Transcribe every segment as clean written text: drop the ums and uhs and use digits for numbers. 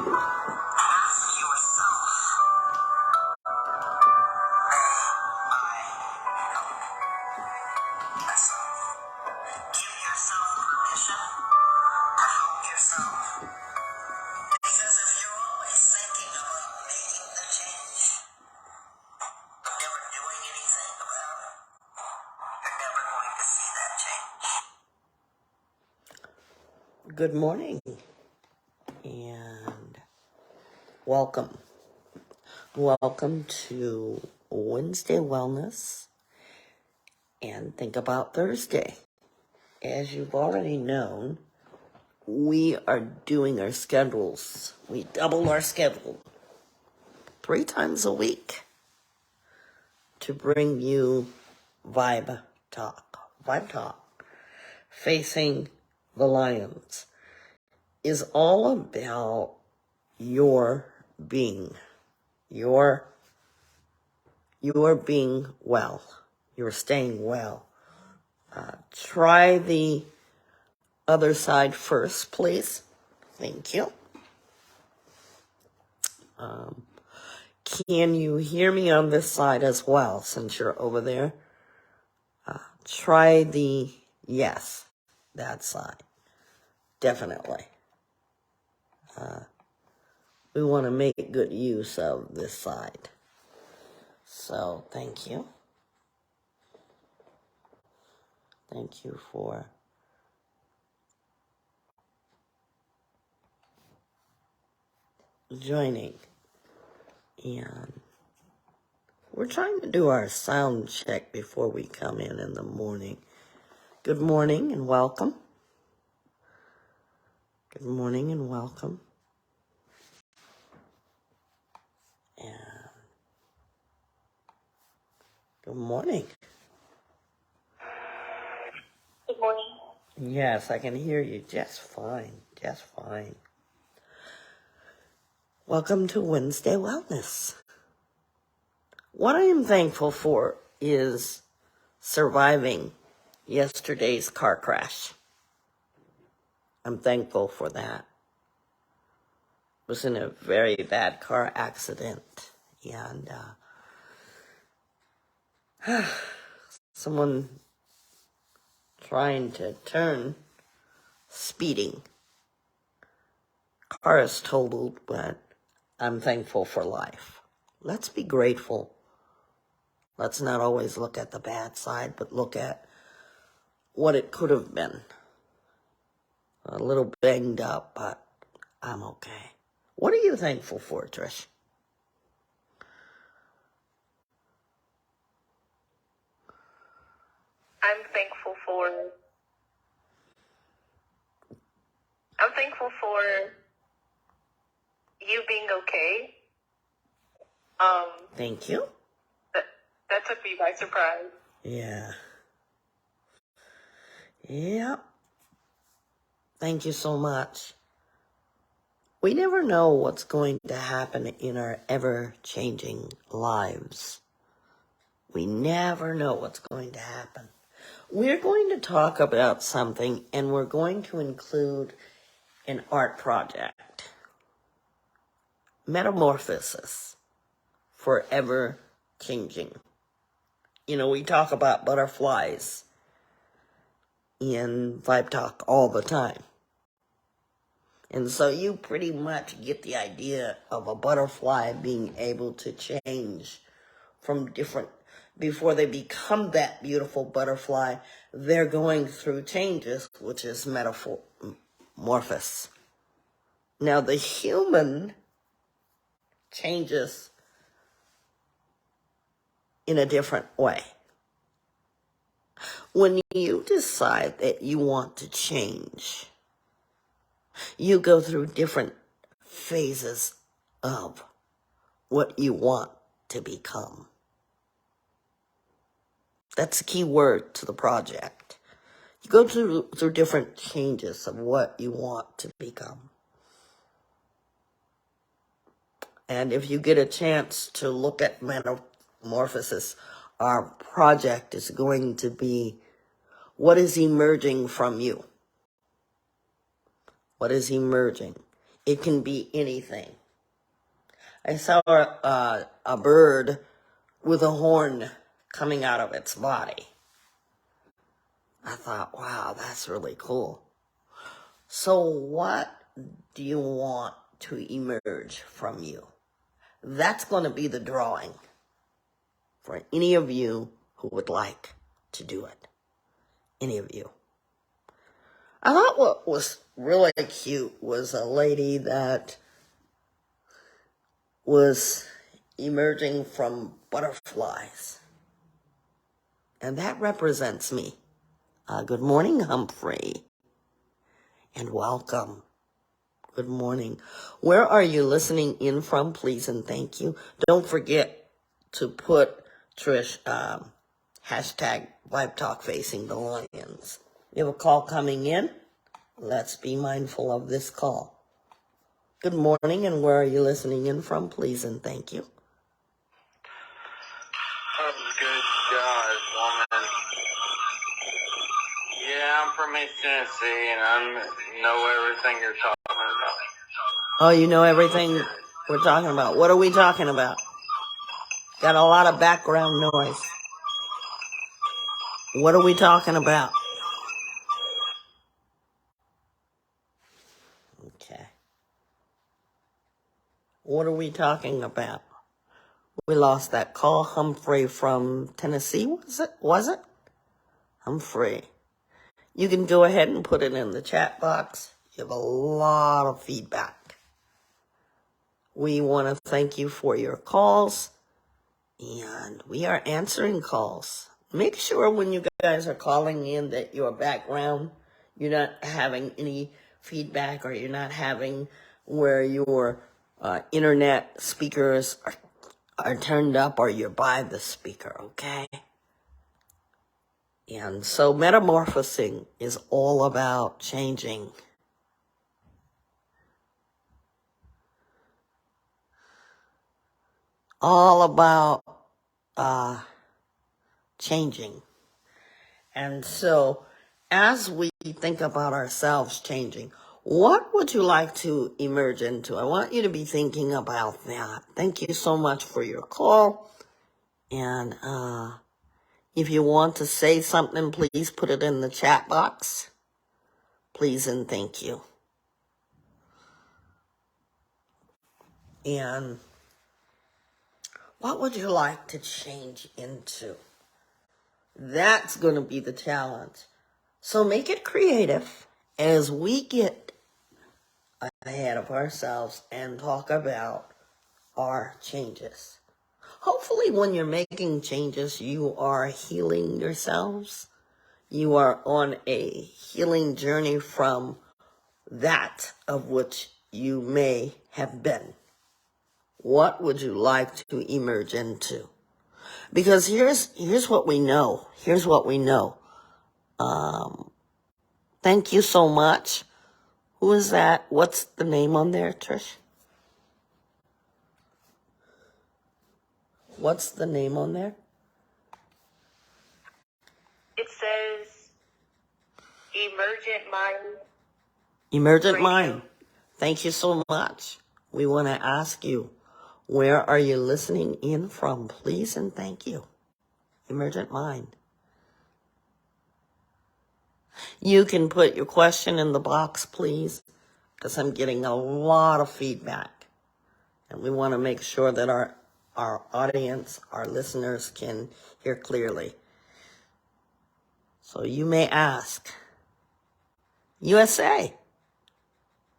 Ask yourself, give yourself permission to help yourself. Because if you're always thinking about making the change, but never doing anything about it, you're never going to see that change. Good morning and welcome. Welcome to Wednesday Wellness and Think About Thursday. As you've already known, we are doing our schedules. We double our schedule 3 times a week to bring you Vibe Talk. Vibe Talk, Facing the Lions, is all about your being. Your being well. You're staying well. Try the other side first, please. Thank you. Can you hear me on this side as well, since you're over there? Try the yes, that side. Definitely. We want to make good use of this side. So, thank you. Thank you for joining. And we're trying to do our sound check before we come in the morning. Good morning and welcome. Good morning and welcome. And good morning. Good morning. Yes, I can hear you just fine. Just fine. Welcome to Wednesday Wellness. What I am thankful for is surviving yesterday's car crash. I'm thankful for that. I was in a very bad car accident, and someone trying to turn, speeding. Car is totaled, but I'm thankful for life. Let's be grateful. Let's not always look at the bad side, but look at what it could have been. A little banged up, but I'm okay. What are you thankful for, Trish? I'm thankful for you being okay. Thank you. That took me by surprise. Yeah. Thank you so much. We never know what's going to happen in our ever-changing lives. We never know what's going to happen. We're going to talk about something, and we're going to include an art project. Metamorphosis. Forever changing. You know, we talk about butterflies in Vibe Talk all the time. And so you pretty much get the idea of a butterfly being able to change from different, before they become that beautiful butterfly, they're going through changes, which is metamorphosis. Now the human changes in a different way. When you decide that you want to change, you go through different phases of what you want to become. That's the key word to the project. You go through different changes of what you want to become. And if you get a chance to look at Metamorphosis, our project is going to be what is emerging from you. What is emerging? It can be anything. I saw a bird with a horn coming out of its body. I thought, wow, that's really cool. So what do you want to emerge from you? That's going to be the drawing for any of you who would like to do it. Any of you. I thought what was really cute was a lady that was emerging from butterflies. And that represents me. Good morning, Humphrey. And welcome. Good morning. Where are you listening in from, please and thank you. Don't forget to put Trish, hashtag vibetalkfacingthelions. You have a call coming in? Let's be mindful of this call. Good morning, and where are you listening in from, please and thank you. Oh, good God, woman. Yeah, I'm from East Tennessee, and I know everything you're talking about. Oh, you know everything we're talking about. What are we talking about? Got a lot of background noise. What are we talking about? Okay. What are we talking about? We lost that call. Humphrey from Tennessee, was it? Humphrey. You can go ahead and put it in the chat box. You have a lot of feedback. We want to thank you for your calls, and we are answering calls. Make sure when you guys are calling in that your background, you're not having any feedback, or you're not having where your internet speakers are turned up, or you're by the speaker, okay? And so metamorphosing is all about changing. All about changing. And so as we think about ourselves changing, what would you like to emerge into? I want you to be thinking about that. Thank you so much for your call. And if you want to say something, please put it in the chat box. Please and thank you. And what would you like to change into? That's going to be the challenge. So make it creative as we get ahead of ourselves and talk about our changes. Hopefully when you're making changes, you are healing yourselves. You are on a healing journey from that of which you may have been. What would you like to emerge into? Because here's what we know. Here's what we know. Thank you so much. Who is that? What's the name on there, Trish? What's the name on there? It says Emergent Mind. Emergent Radio. Mind. Thank you so much. We want to ask you, where are you listening in from? Please and thank you. Emergent Mind. You can put your question in the box, please, because I'm getting a lot of feedback. And we want to make sure that our audience, our listeners can hear clearly. So you may ask, USA.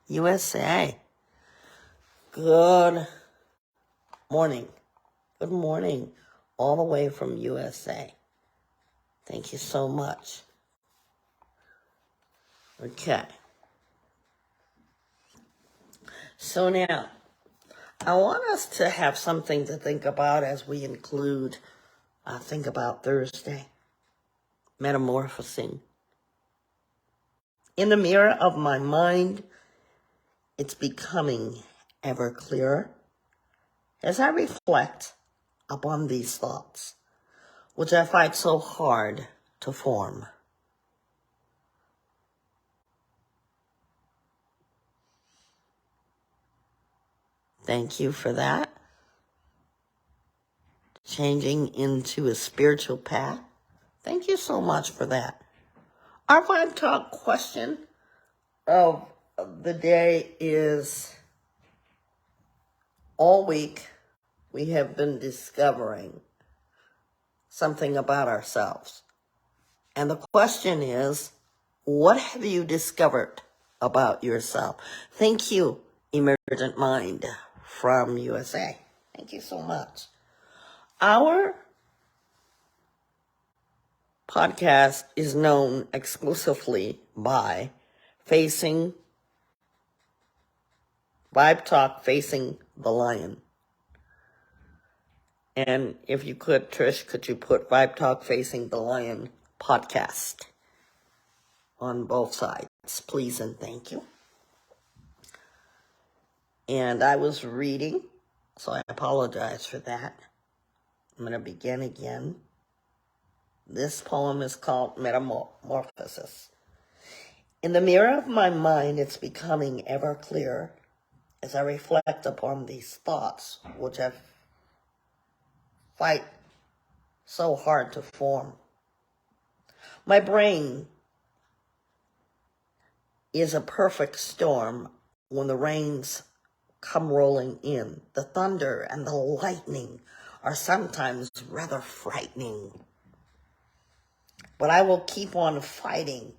USA. Good morning. Good morning. All the way from USA. Thank you so much. Okay. So now, I want us to have something to think about as we include, think about Thursday. Metamorphosing. In the mirror of my mind, it's becoming ever clearer as I reflect upon these thoughts, which I fight so hard to form. Thank you for that. Changing into a spiritual path. Thank you so much for that. Our Vibe Talk question of the day is, all week we have been discovering something about ourselves. And the question is, what have you discovered about yourself? Thank you, Emergent Mind from USA. Thank you so much. Our podcast is known exclusively by Vibe Talk Facing the Lion. And if you could, Trish, could you put Vibe Talk Facing the Lion podcast on both sides, please and thank you. And I was reading, so I apologize for that. I'm going to begin again. This poem is called Metamorphosis. In the mirror of my mind, it's becoming ever clearer as I reflect upon these thoughts which I fight so hard to form. My brain is a perfect storm when the rains come rolling in. The thunder and the lightning are sometimes rather frightening. But I will keep on fighting,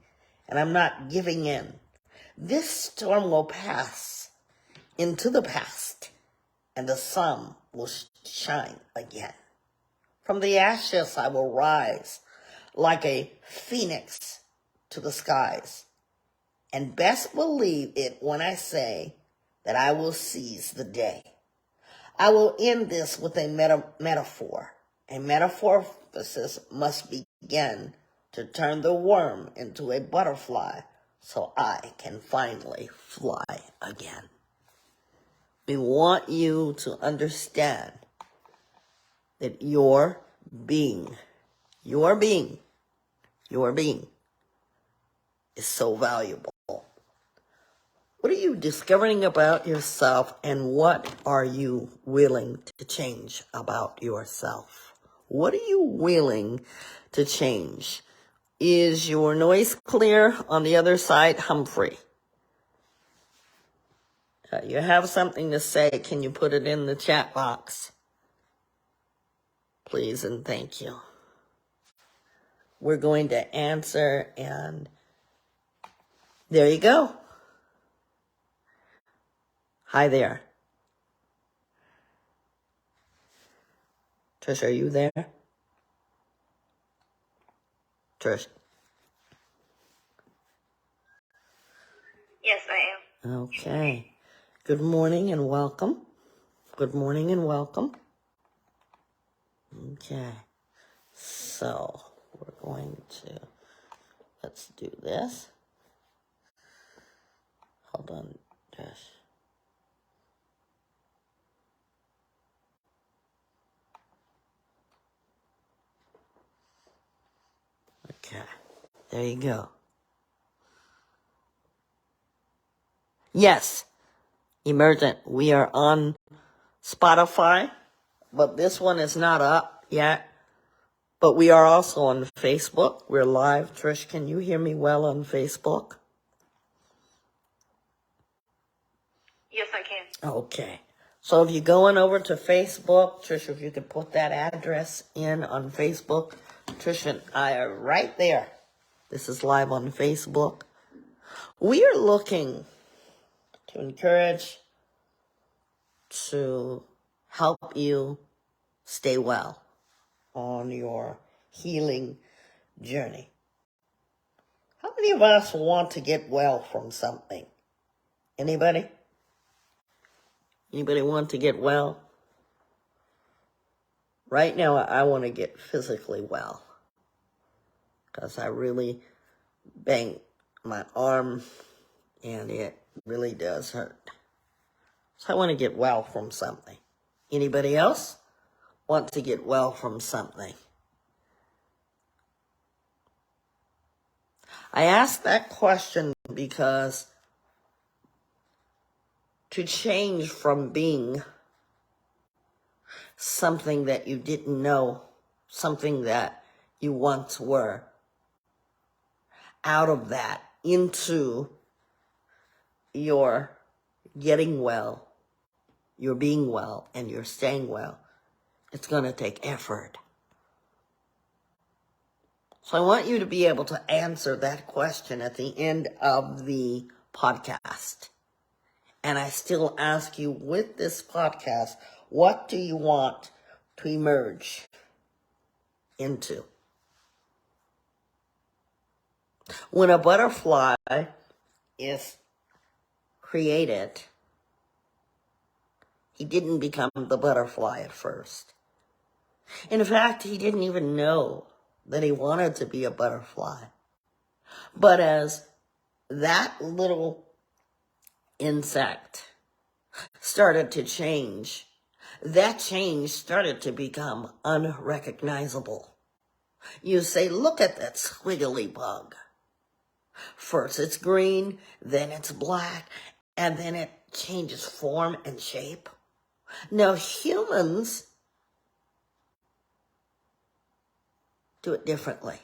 and I'm not giving in. This storm will pass into the past, and the sun will shine again. From the ashes I will rise like a phoenix to the skies. And best believe it when I say that I will seize the day. I will end this with a metaphor. A metamorphosis must begin to turn the worm into a butterfly so I can finally fly again. We want you to understand that your being is so valuable. What are you discovering about yourself, and what are you willing to change about yourself? What are you willing to change? Is your noise clear on the other side, Humphrey? You have something to say. Can you put it in the chat box? Please and thank you. We're going to answer, and there you go. Hi there. Trish, are you there? Trish. Yes, I am. Okay. Good morning and welcome. Good morning and welcome. Okay. So, we're going to, let's do this. Hold on, Trish. Okay. There you go. Yes, Emergent. We are on Spotify, but this one is not up yet. But we are also on Facebook. We're live. Trish, can you hear me well on Facebook? Yes, I can. Okay. So if you're going over to Facebook, Trish, if you could put that address in on Facebook. Trish and I are right there. This is live on Facebook. We are looking to encourage, to help you stay well on your healing journey. How many of us want to get well from something? Anybody? Anybody want to get well? Right now, I want to get physically well because I really banged my arm and it really does hurt. So I want to get well from something. Anybody else want to get well from something? I asked that question because to change from being something that you didn't know, something that you once were, out of that into your getting well, your being well, and your staying well. It's going to take effort. So I want you to be able to answer that question at the end of the podcast. And I still ask you with this podcast, what do you want to emerge into? When a butterfly is created, he didn't become the butterfly at first. In fact, he didn't even know that he wanted to be a butterfly. But as that little insect started to change, that change started to become unrecognizable. You say, look at that squiggly bug. First it's green, then it's black, and then it changes form and shape. Now humans do it differently.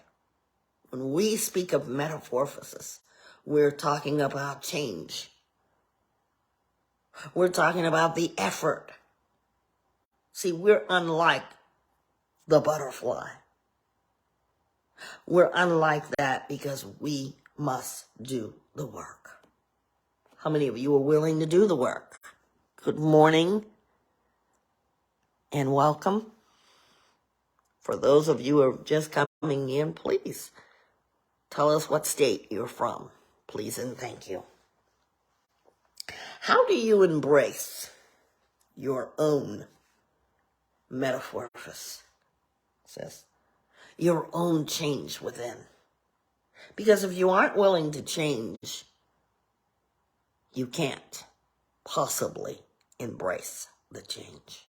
When we speak of metamorphosis, we're talking about change. We're talking about the effort. See, we're unlike the butterfly. We're unlike that because we must do the work. How many of you are willing to do the work? Good morning and welcome. For those of you who are just coming in, please tell us what state you're from. Please and thank you. How do you embrace your own metamorphosis? Says your own change within. Because if you aren't willing to change, you can't possibly embrace the change.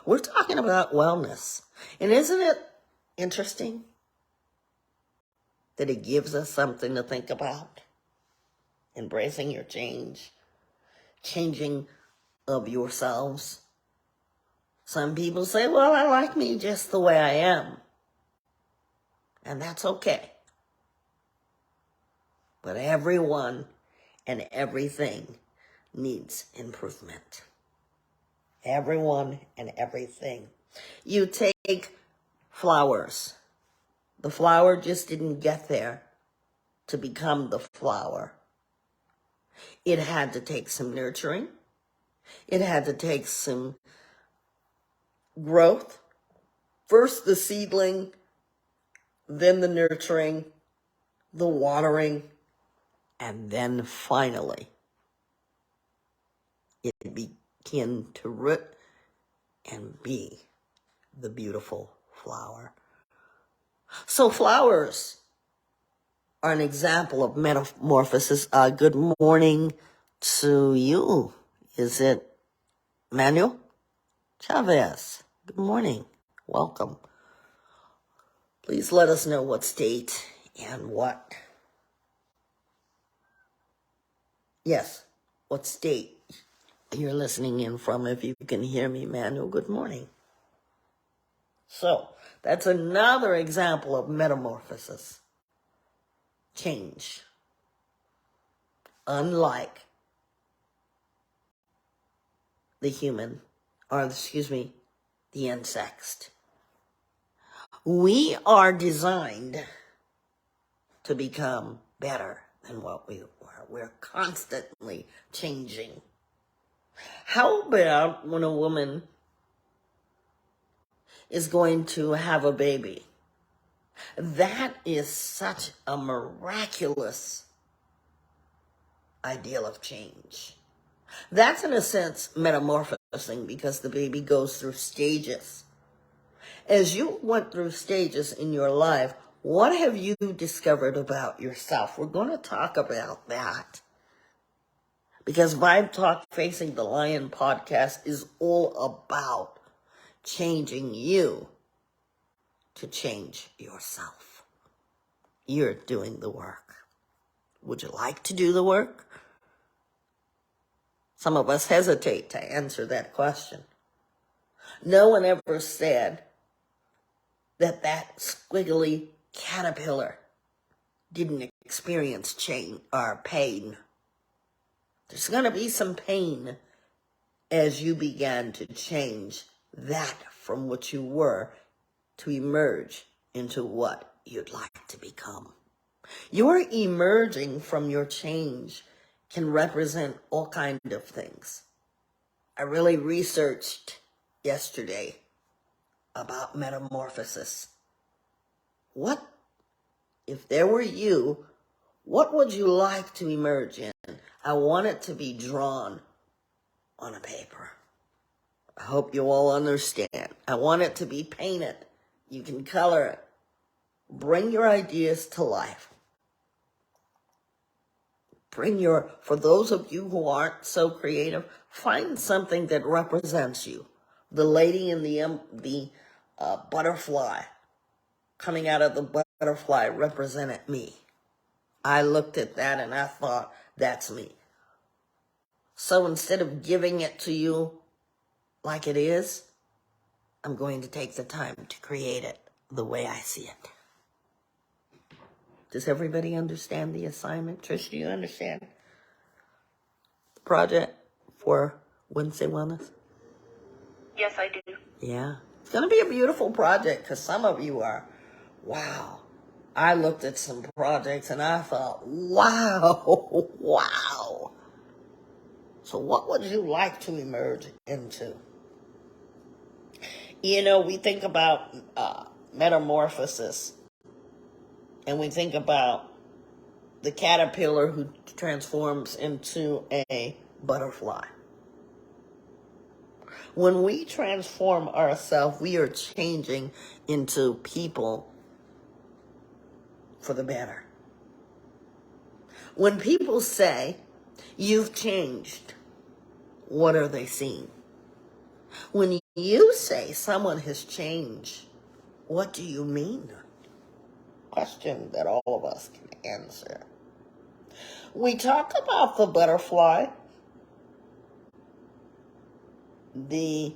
We're talking about wellness. And isn't it interesting that it gives us something to think about? Embracing your change, changing of yourselves. Some people say, well, I like me just the way I am. And that's okay. But everyone and everything needs improvement. Everyone and everything. You take flowers. The flower just didn't get there to become the flower. It had to take some nurturing. It had to take some growth. First the seedling, then the nurturing, the watering, and then finally it began to root and be the beautiful flower. So flowers are an example of metamorphosis. Good morning to you. Is it Manuel Chavez? Good morning. Welcome. Please let us know what state and what state you're listening in from. If you can hear me, Manuel, good morning. So, that's another example of metamorphosis. Change. Unlike the the insect. We are designed to become better than what we were. We're constantly changing. How about when a woman is going to have a baby? That is such a miraculous ideal of change. That's in a sense metamorphosing because the baby goes through stages. As you went through stages in your life, what have you discovered about yourself? We're going to talk about that. Because Vibe Talk Facing the Lion podcast is all about changing you to change yourself. You're doing the work. Would you like to do the work? Some of us hesitate to answer that question. No one ever said that that squiggly caterpillar didn't experience pain. There's going to be some pain as you began to change that from what you were to emerge into what you'd like to become. Your emerging from your change can represent all kinds of things. I really researched yesterday about metamorphosis. What, if there were you, what would you like to emerge in? I want it to be drawn on a paper. I hope you all understand. I want it to be painted. You can color it. Bring your ideas to life. For those of you who aren't so creative, find something that represents you. The lady in the butterfly, coming out of the butterfly, represented me. I looked at that and I thought, that's me. So instead of giving it to you like it is, I'm going to take the time to create it the way I see it. Does everybody understand the assignment? Trish, do you understand the project for Wednesday Wellness? Yes, I do. Yeah. It's going to be a beautiful project because some of you are, wow. I looked at some projects and I thought, wow, wow. So what would you like to emerge into? You know, we think about metamorphosis, and we think about the caterpillar who transforms into a butterfly. When we transform ourselves, we are changing into people for the better. When people say, you've changed, what are they seeing? When you say someone has changed, what do you mean? Question that all of us can answer. We talk about the butterfly, the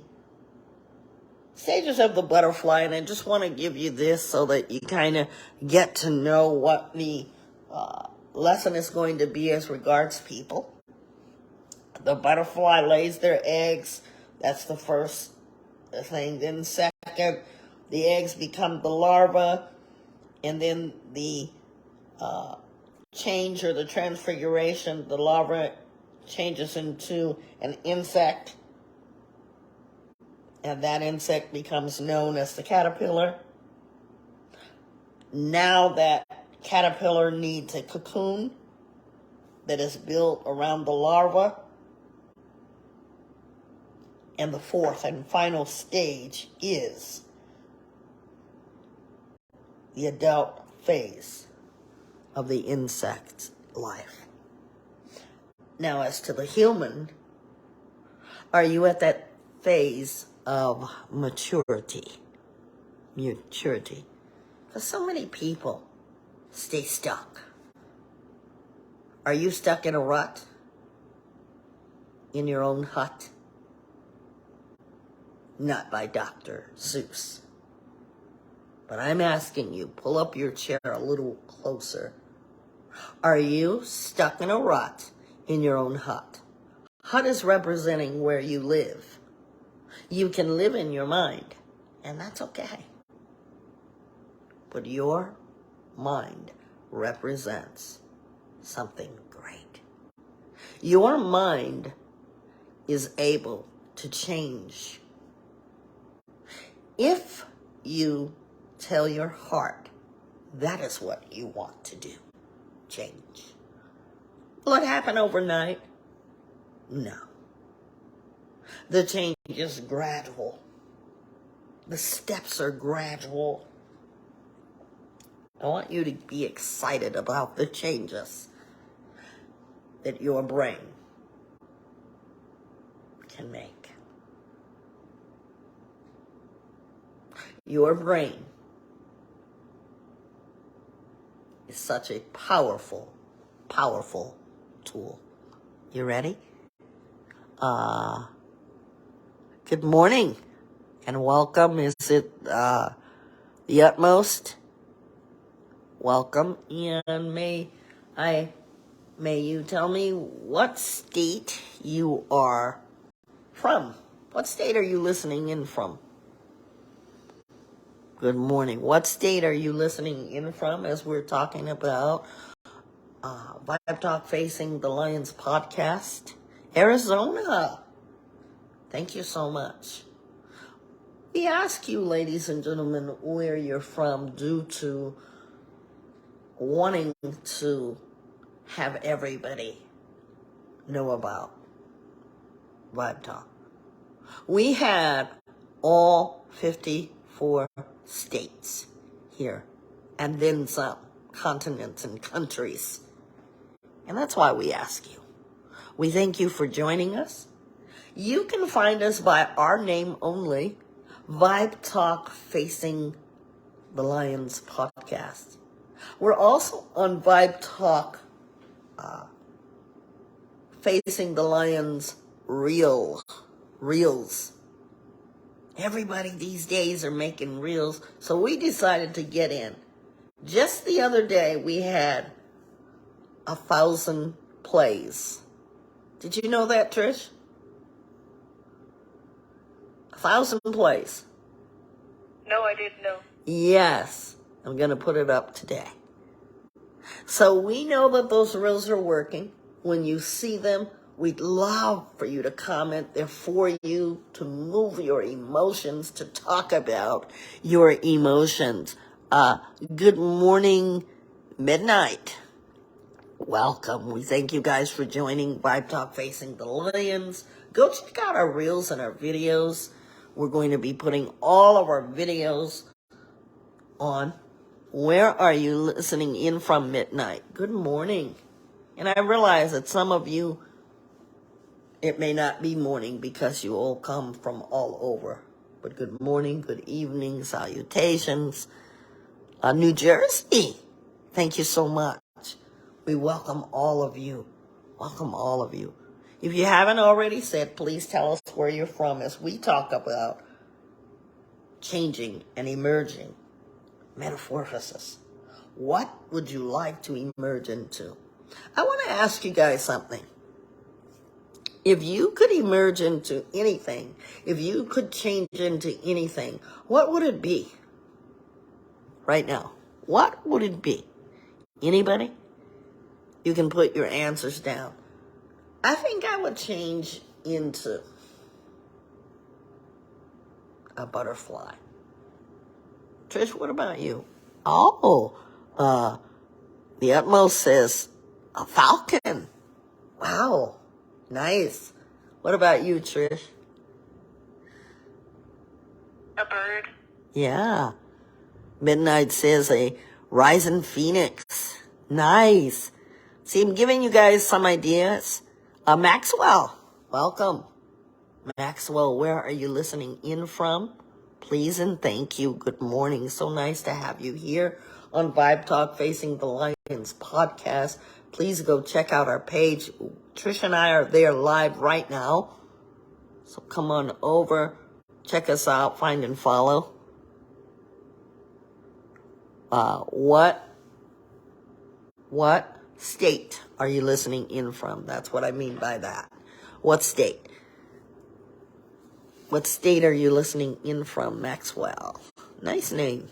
stages of the butterfly, and I just want to give you this so that you kind of get to know what the lesson is going to be as regards people. The butterfly lays their eggs. That's the first thing. Then second, the eggs become the larva, and then the change or the transfiguration, the larva changes into an insect, and that insect becomes known as the caterpillar. Now that caterpillar needs a cocoon that is built around the larva. And the fourth and final stage is the adult phase of the insect's life. Now, as to the human, are you at that phase of maturity? Because so many people stay stuck. Are you stuck in a rut? In your own hut? Not by Dr. Seuss. But I'm asking you, pull up your chair a little closer. Are you stuck in a rut in your own hut? Hut is representing where you live. You can live in your mind, and that's okay. But your mind represents something great. Your mind is able to change. If you tell your heart that is what you want to do, change. Will it happen overnight? No. The change is gradual. The steps are gradual. I want you to be excited about the changes that your brain can make. Your brain is such a powerful, powerful tool. You ready? Good morning and welcome. Is it the utmost? Welcome, and may you tell me what state you are from? What state are you listening in from? Good morning. What state are you listening in from as we're talking about Vibe Talk Facing the Lions podcast? Arizona. Thank you so much. We ask you, ladies and gentlemen, where you're from due to wanting to have everybody know about Vibe Talk. We had all 54 states here, and then some continents and countries. And that's why we ask you. We thank you for joining us. You can find us by our name only, Vibe Talk Facing the Lions podcast. We're also on Vibe Talk Facing the Lions reels. Everybody these days are making reels, so we decided to get in. Just the other day, we had 1,000 plays. Did you know that, Trish? 1,000 plays. No, I didn't know. Yes, I'm going to put it up today. So we know that those reels are working. When you see them, we'd love for you to comment. They're for you to move your emotions, to talk about your emotions. Good morning, midnight. Welcome. We thank you guys for joining Vibe Talk Facing the Lions. Go check out our reels and our videos. We're going to be putting all of our videos on. Where are you listening in from, midnight? Good morning. And I realize that some of you, it may not be morning because you all come from all over. But good morning, good evening, salutations. New Jersey, thank you so much. We welcome all of you. Welcome all of you. If you haven't already said, please tell us where you're from as we talk about changing and emerging. Metamorphosis. What would you like to emerge into? I want to ask you guys something. If you could emerge into anything, if you could change into anything, what would it be right now? What would it be? Anybody? You can put your answers down. I think I would change into a butterfly. Trish, what about you? Oh, the utmost says a falcon. Wow, nice. What about you, Trish? A bird. Yeah. Midnight says a rising phoenix. Nice. See, I'm giving you guys some ideas. Maxwell, welcome. Maxwell, where are you listening in from? Please and thank you. Good morning. So nice to have you here on Vibe Talk Facing the Lions podcast. Please go check out our page. Trish and I are there live right now. So come on over. Check us out. Find and follow. What state are you listening in from? That's what I mean by that. What state? What state are you listening in from, Maxwell? Nice name.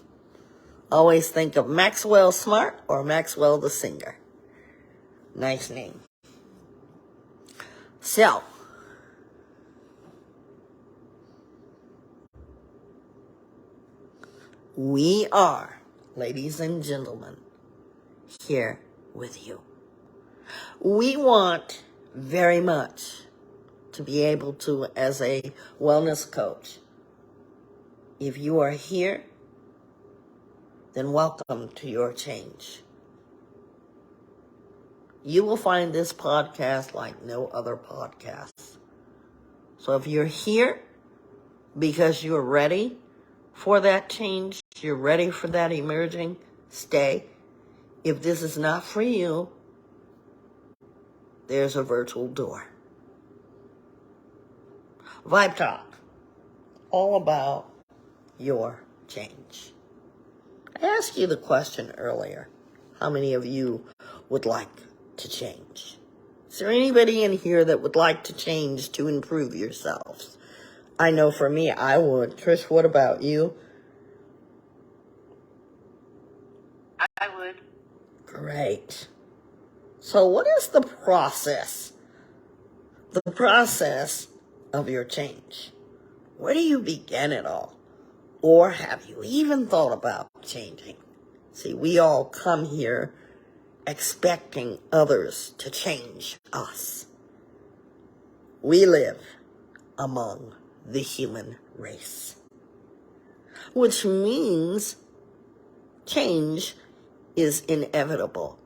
Always think of Maxwell Smart or Maxwell the singer. Nice name. So, we are, ladies and gentlemen, here with you. We want very much to be able to, as a wellness coach, if you are here, then welcome to your change. You will find this podcast like no other podcast. So if you're here because you're ready for that change, you're ready for that emerging, stay. If this is not for you, there's a virtual door. Vibe Talk, all about your change. I asked you the question earlier, how many of you would like to change? Is there anybody in here that would like to change to improve yourselves? I know for me, I would. Trish, what about you? I would. Great. So what is the process? The process of your change. Where do you begin it all? Or have you even thought about changing? See, we all come here expecting others to change us. We live among the human race, which means change is inevitable.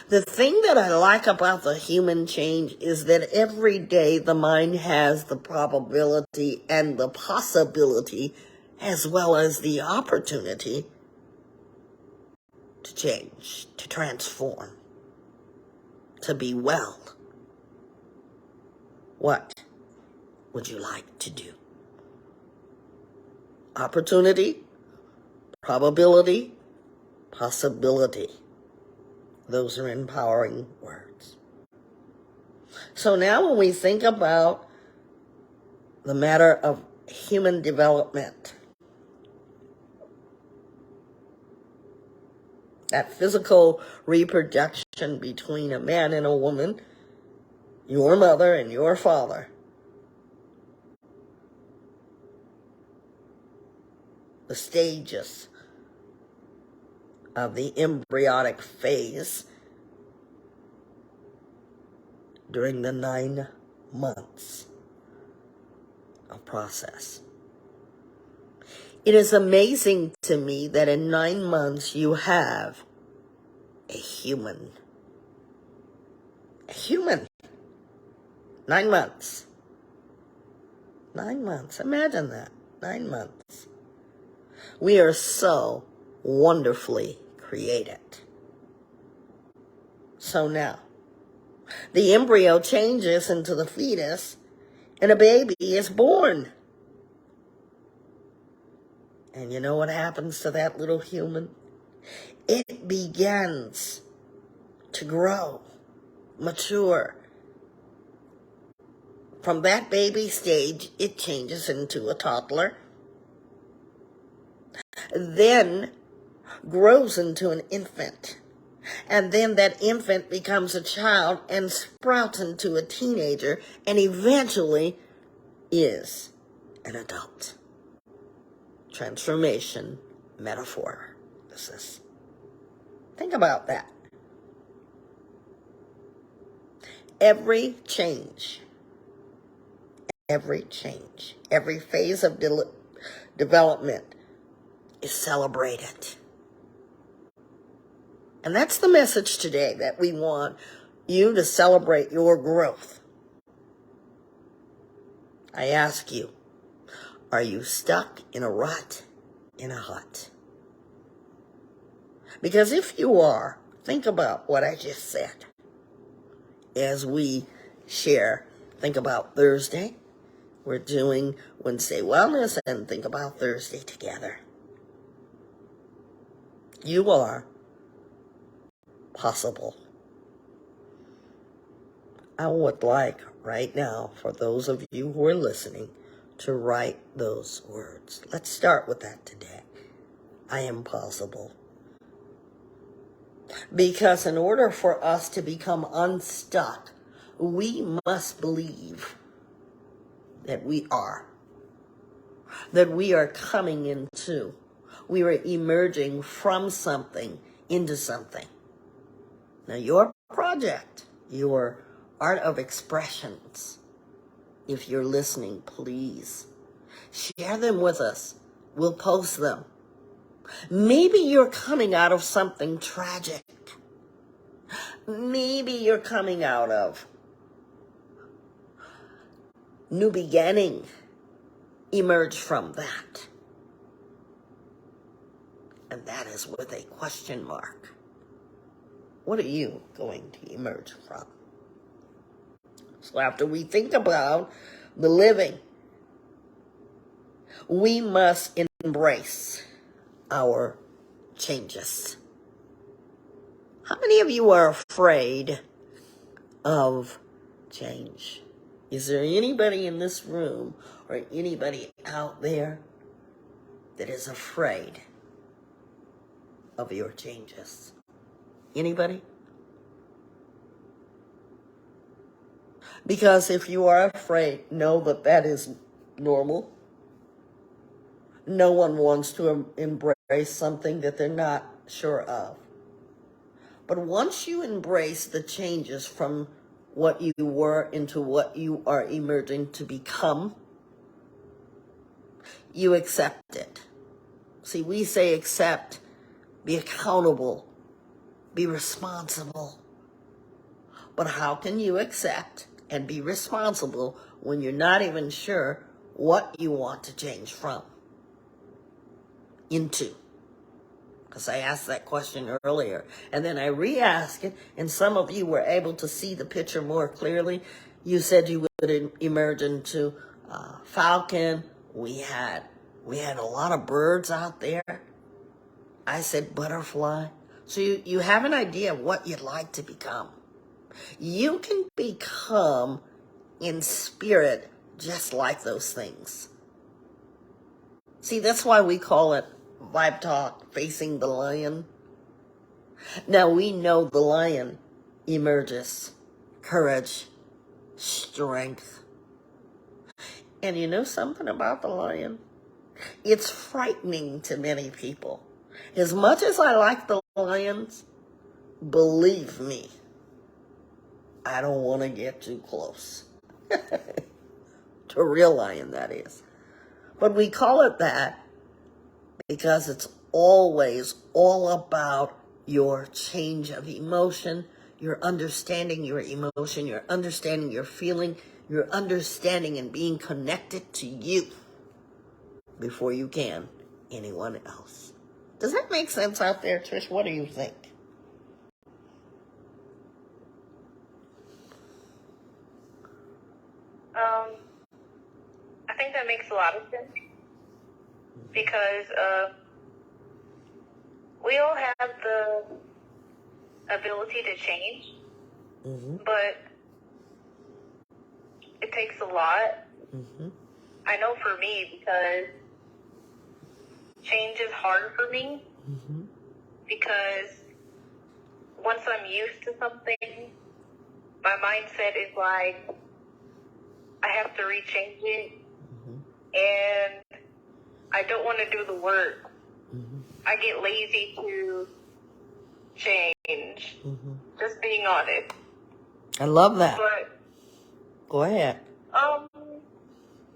The thing that I like about the human change is that every day the mind has the probability and the possibility, as well as the opportunity, to change, to transform, to be well. What would you like to do? Opportunity, probability, possibility. Those are empowering words. So now when we think about the matter of human development, that physical reproduction between a man and a woman, your mother and your father, the stages of the embryonic phase during the 9 months of process. It is amazing to me that in 9 months you have a human. A human. 9 months. 9 months. Imagine that. 9 months. We are so wonderfully created. So now, the embryo changes into the fetus, and a baby is born. And you know what happens to that little human? It begins to grow, mature. From that baby stage, it changes into a toddler, then grows into an infant. And then that infant becomes a child and sprouts into a teenager and eventually is an adult. Transformation metaphor. Think about that. Every change, every phase of development is celebrated. And that's the message today, that we want you to celebrate your growth. I ask you, are you stuck in a rut, in a hut? Because if you are, think about what I just said. As we share, think about Thursday. We're doing Wednesday Wellness, and think about Thursday together. You are possible. I would like right now for those of you who are listening to write those words. Let's start with that today. I am possible. Because in order for us to become unstuck, we must believe that we are coming into, we are emerging from something into something. Now, your project, your art of expressions, if you're listening, please share them with us. We'll post them. Maybe you're coming out of something tragic. Maybe you're coming out of new beginning. Emerge from that. And that is with a question mark. What are you going to emerge from? So after we think about the living, We must embrace our changes. How many of you are afraid of change? Is there anybody in this room or anybody out there that is afraid of your changes? Anybody? Because if you are afraid, know that that is normal. No one wants to embrace something that they're not sure of. But once you embrace the changes from what you were into what you are emerging to become, you accept it. See, we say accept, be accountable, be responsible. But how can you accept and be responsible when you're not even sure what you want to change from into? Because I asked that question earlier, and then I re-asked it, and some of you were able to see the picture more clearly. You said you would emerge into falcon. We had a lot of birds out there. I said butterfly. So you have an idea of what you'd like to become. You can become in spirit just like those things. See, that's why we call it Vibe Talk Facing the Lion. Now we know the lion emerges courage, strength. And you know something about the lion? It's frightening to many people. As much as I like the lions, believe me, I don't want to get too close. To a real lion, that is. But we call it that because it's always all about your change of emotion, your understanding your emotion, your understanding your feeling, your understanding and being connected to you before you can anyone else. Does that make sense out there, Trish? What do you think? I think that makes a lot of sense because we all have the ability to change, but it takes a lot. I know for me, because change is hard for me, because once I'm used to something, my mindset is like, I have to rechange it, and I don't want to do the work. I get lazy to change, just being honest. I love that. But go ahead.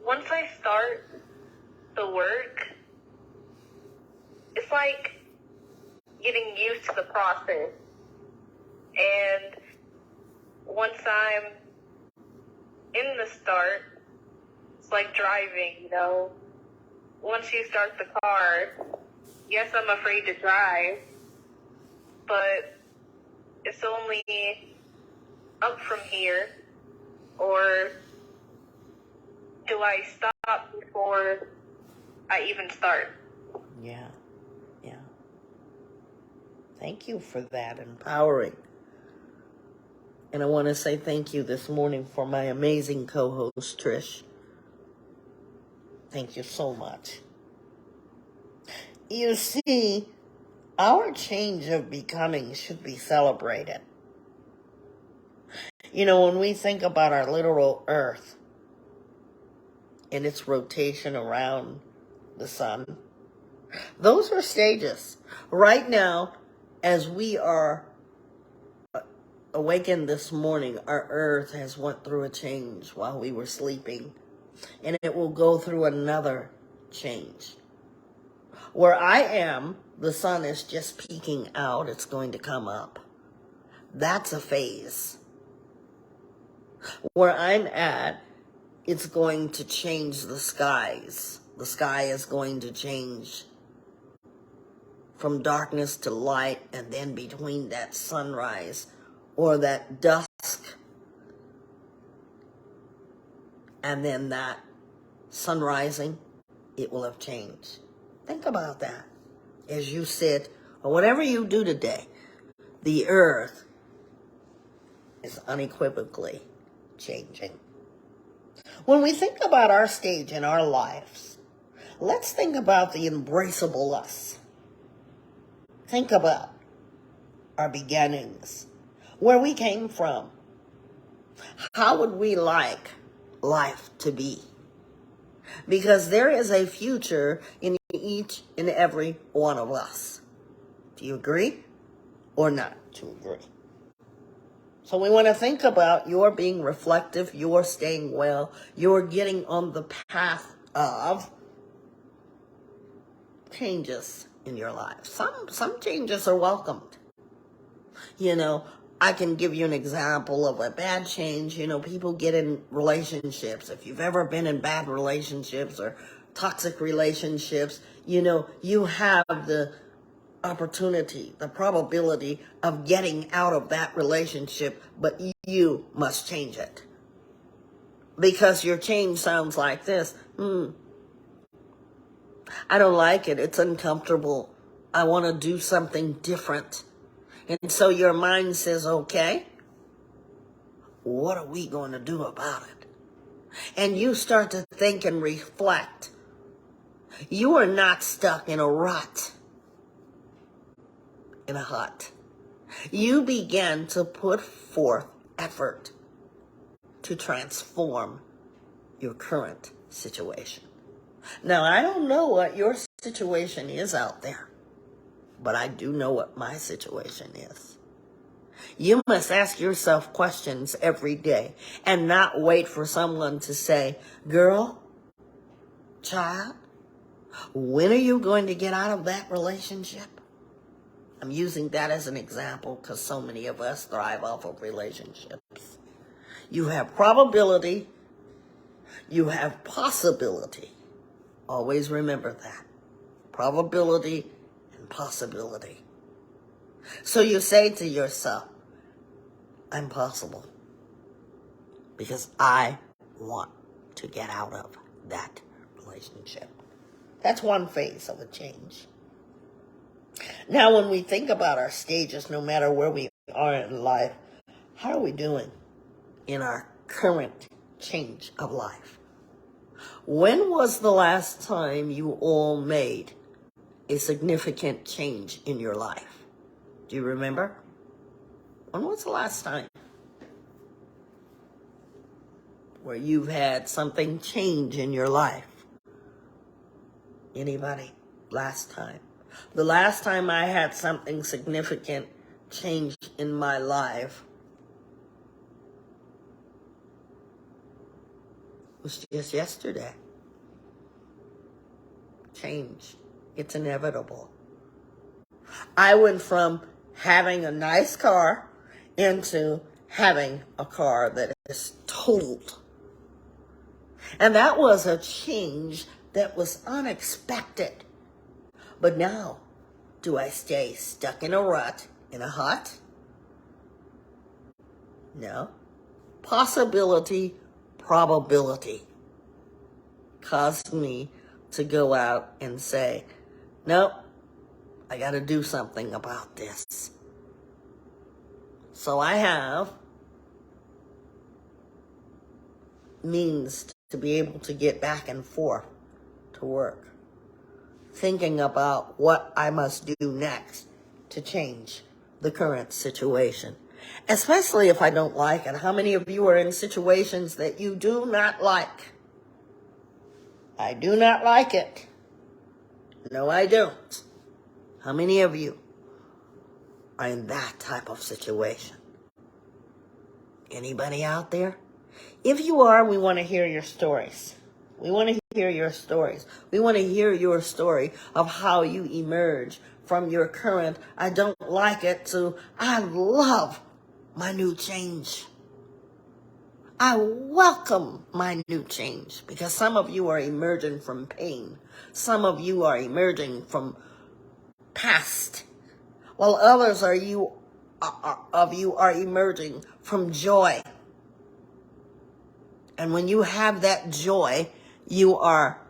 Once I start the work, it's like getting used to the process. And once I'm in the start, it's like driving, you know. Once you start the car, yes, I'm afraid to drive, but it's only up from here, or do I stop before I even start? Yeah. Thank you for that empowering. And I want to say thank you this morning for my amazing co-host, Trish. Thank you so much. You see, our change of becoming should be celebrated. You know, when we think about our literal Earth and its rotation around the sun, those are stages. Right now, as we are awakened this morning, our Earth has went through a change while we were sleeping, and it will go through another change. Where I am, the sun is just peeking out. It's going to come up. That's a phase. Where I'm at, it's going to change the skies. The sky is going to change from darkness to light, and then between that sunrise or that dusk and then that sun rising, it will have changed. Think about that. As you sit, or whatever you do today, the earth is unequivocally changing. When we think about our stage in our lives, let's think about the embraceable us. Think about our beginnings, where we came from. How would we like life to be? Because there is a future in each and every one of us. Do you agree or not to agree? So we want to think about your being reflective, your staying well, your getting on the path of changes in your life. Some changes are welcomed. You know, I can give you an example of a bad change. You know, people get in relationships. If you've ever been in bad relationships or toxic relationships, you know, you have the opportunity, the probability of getting out of that relationship, but you must change it. Because your change sounds like this. I don't like it. It's uncomfortable. I want to do something different. And so your mind says, okay, what are we going to do about it? And you start to think and reflect. You are not stuck in a rut, in a hut. You begin to put forth effort to transform your current situation. Now, I don't know what your situation is out there, but I do know what my situation is. You must ask yourself questions every day and not wait for someone to say, girl, child, when are you going to get out of that relationship? I'm using that as an example because so many of us thrive off of relationships. You have probability, you have possibility. Always remember that. Probability and possibility. So you say to yourself, I'm possible because I want to get out of that relationship. That's one phase of a change. Now, when we think about our stages, no matter where we are in life, how are we doing in our current change of life? When was the last time you all made a significant change in your life? Do you remember? When was the last time where you've had something change in your life? Anybody? Last time? The last time I had something significant change in my life was just yesterday. Change. It's inevitable. I went from having a nice car into having a car that is totaled. And that was a change that was unexpected. But now, do I stay stuck in a rut, in a hut? No. Possibility, probability caused me to go out and say, nope, I got to do something about this. So I have means to be able to get back and forth to work, thinking about what I must do next to change the current situation, especially if I don't like it. How many of you are in situations that you do not like? I do not like it. No, I don't. How many of you are in that type of situation? Anybody out there? If you are, we want to hear your stories. We want to hear your stories. We want to hear your story of how you emerge from your current, I don't like it, to I love my new change. I welcome my new change, because some of you are emerging from pain. Some of you are emerging from past, while others of you are emerging from joy. And when you have that joy, you are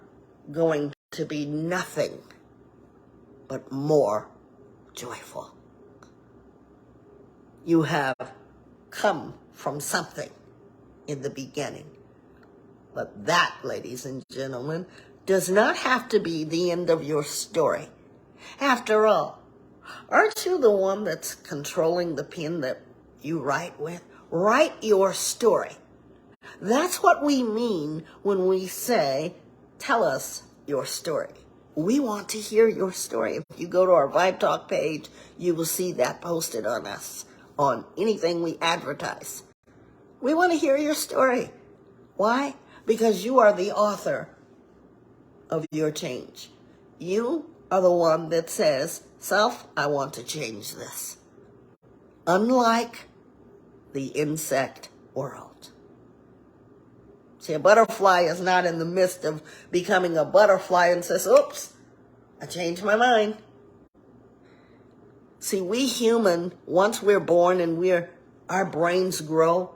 going to be nothing but more joyful. You have come from something in the beginning. But that, ladies and gentlemen, does not have to be the end of your story. After all, aren't you the one that's controlling the pen that you write with? Write your story. That's what we mean when we say, tell us your story. We want to hear your story. If you go to our Vibe Talk page, you will see that posted on us, on anything we advertise. We want to hear your story. Why? Because you are the author of your change. You are the one that says, self, I want to change this. Unlike the insect world. See, a butterfly is not in the midst of becoming a butterfly and says, oops, I changed my mind. See, we human, once we're born and our brains grow,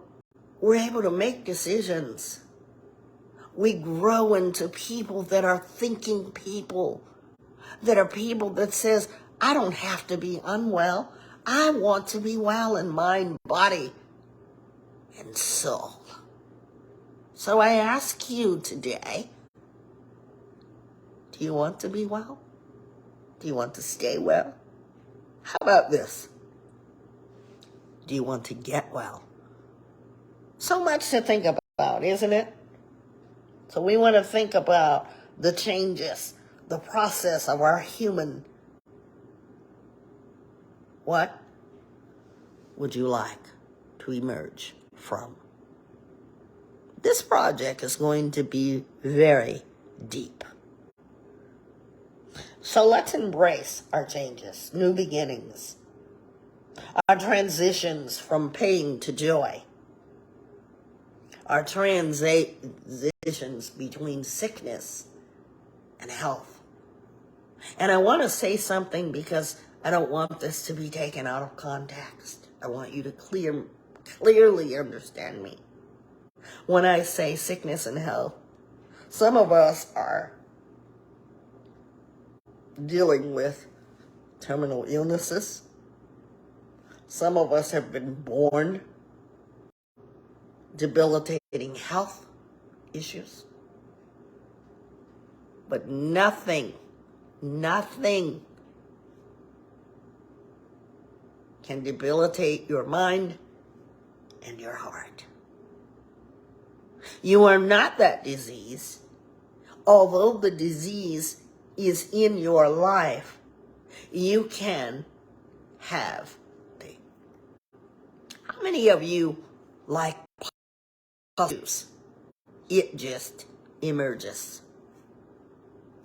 we're able to make decisions. We grow into people that are thinking people, that are people that says, I don't have to be unwell. I want to be well in mind, body, and soul. So I ask you today, do you want to be well? Do you want to stay well? How about this? Do you want to get well? So much to think about, isn't it? So we want to think about the changes, the process of our human. What would you like to emerge from? This project is going to be very deep. So let's embrace our changes, new beginnings, our transitions from pain to joy, our transitions between sickness and health. And I want to say something because I don't want this to be taken out of context. I want you to clearly understand me. When I say sickness and health, some of us are dealing with terminal illnesses. Some of us have been born debilitating health issues. But nothing can debilitate your mind and your heart. You are not that disease. Although the disease is in your life, you can have the. How many of you like juice? It just emerges.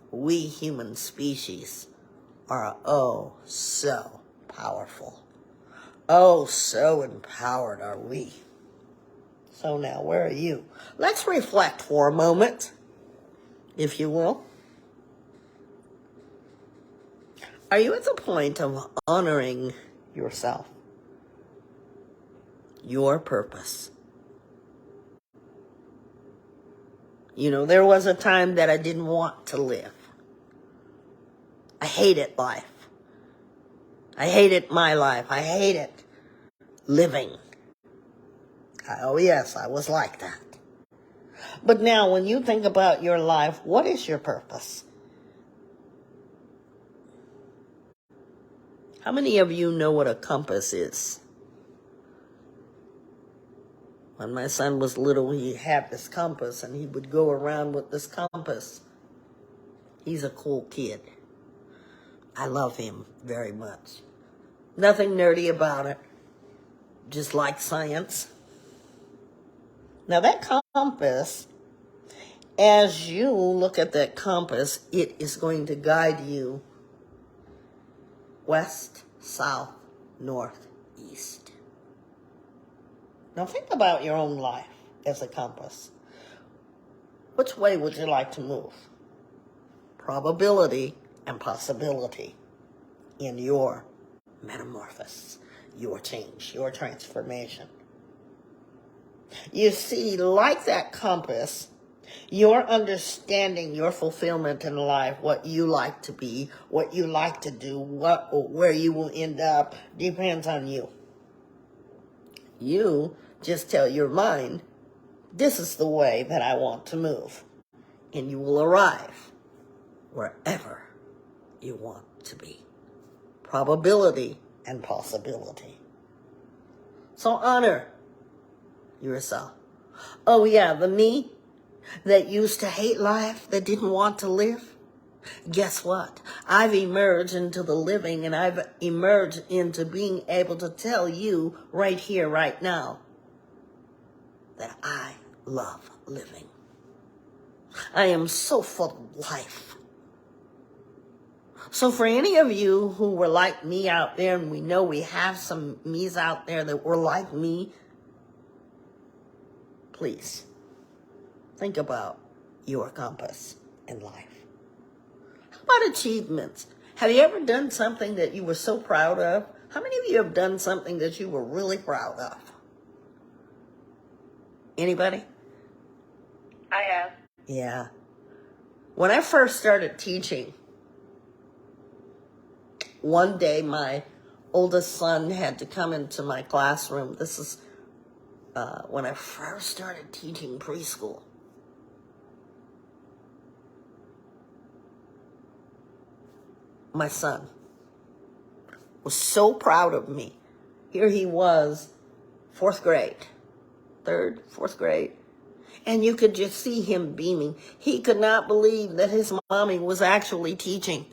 We human species are oh so powerful. Oh, so empowered are we. So now, where are you? Let's reflect for a moment, if you will. Are you at the point of honoring yourself, your purpose? You know, there was a time that I didn't want to live. I hated life. I hated my life. I hated living. Oh yes, I was like that. But now when you think about your life, what is your purpose? How many of you know what a compass is? When my son was little, he had this compass and he would go around with this compass. He's a cool kid. I love him very much. Nothing nerdy about it. Just like science. Now that compass, as you look at that compass, it is going to guide you west, south, north, east. Now think about your own life as a compass. Which way would you like to move? Probability and possibility in your metamorphosis, your change, your transformation. You see, like that compass, Your understanding your fulfillment in life, what you like to be, what you like to do, what or where you will end up, depends on you. You just tell your mind, this is the way that I want to move. And you will arrive wherever you want to be. Probability and possibility. So honor yourself. Oh yeah, the me that used to hate life, that didn't want to live, guess what? I've emerged into the living, and I've emerged into being able to tell you right here, right now, that I love living. I am so full of life. So for any of you who were like me out there, and we know we have some me's out there that were like me, please think about your compass in life. How about achievements? Have you ever done something that you were so proud of? How many of you have done something that you were really proud of? Anybody? I have. Yeah. When I first started teaching, one day my oldest son had to come into my classroom. This is when I first started teaching preschool. My son was so proud of me. Here he was, fourth grade, fourth grade. And you could just see him beaming. He could not believe that his mommy was actually teaching.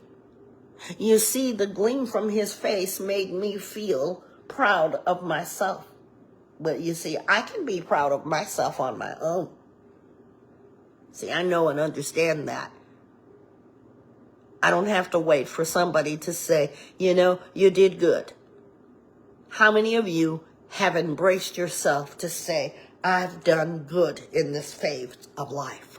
You see, the gleam from his face made me feel proud of myself. But you see, I can be proud of myself on my own. See, I know and understand that. I don't have to wait for somebody to say, you know, you did good. How many of you have embraced yourself to say, I've done good in this phase of life?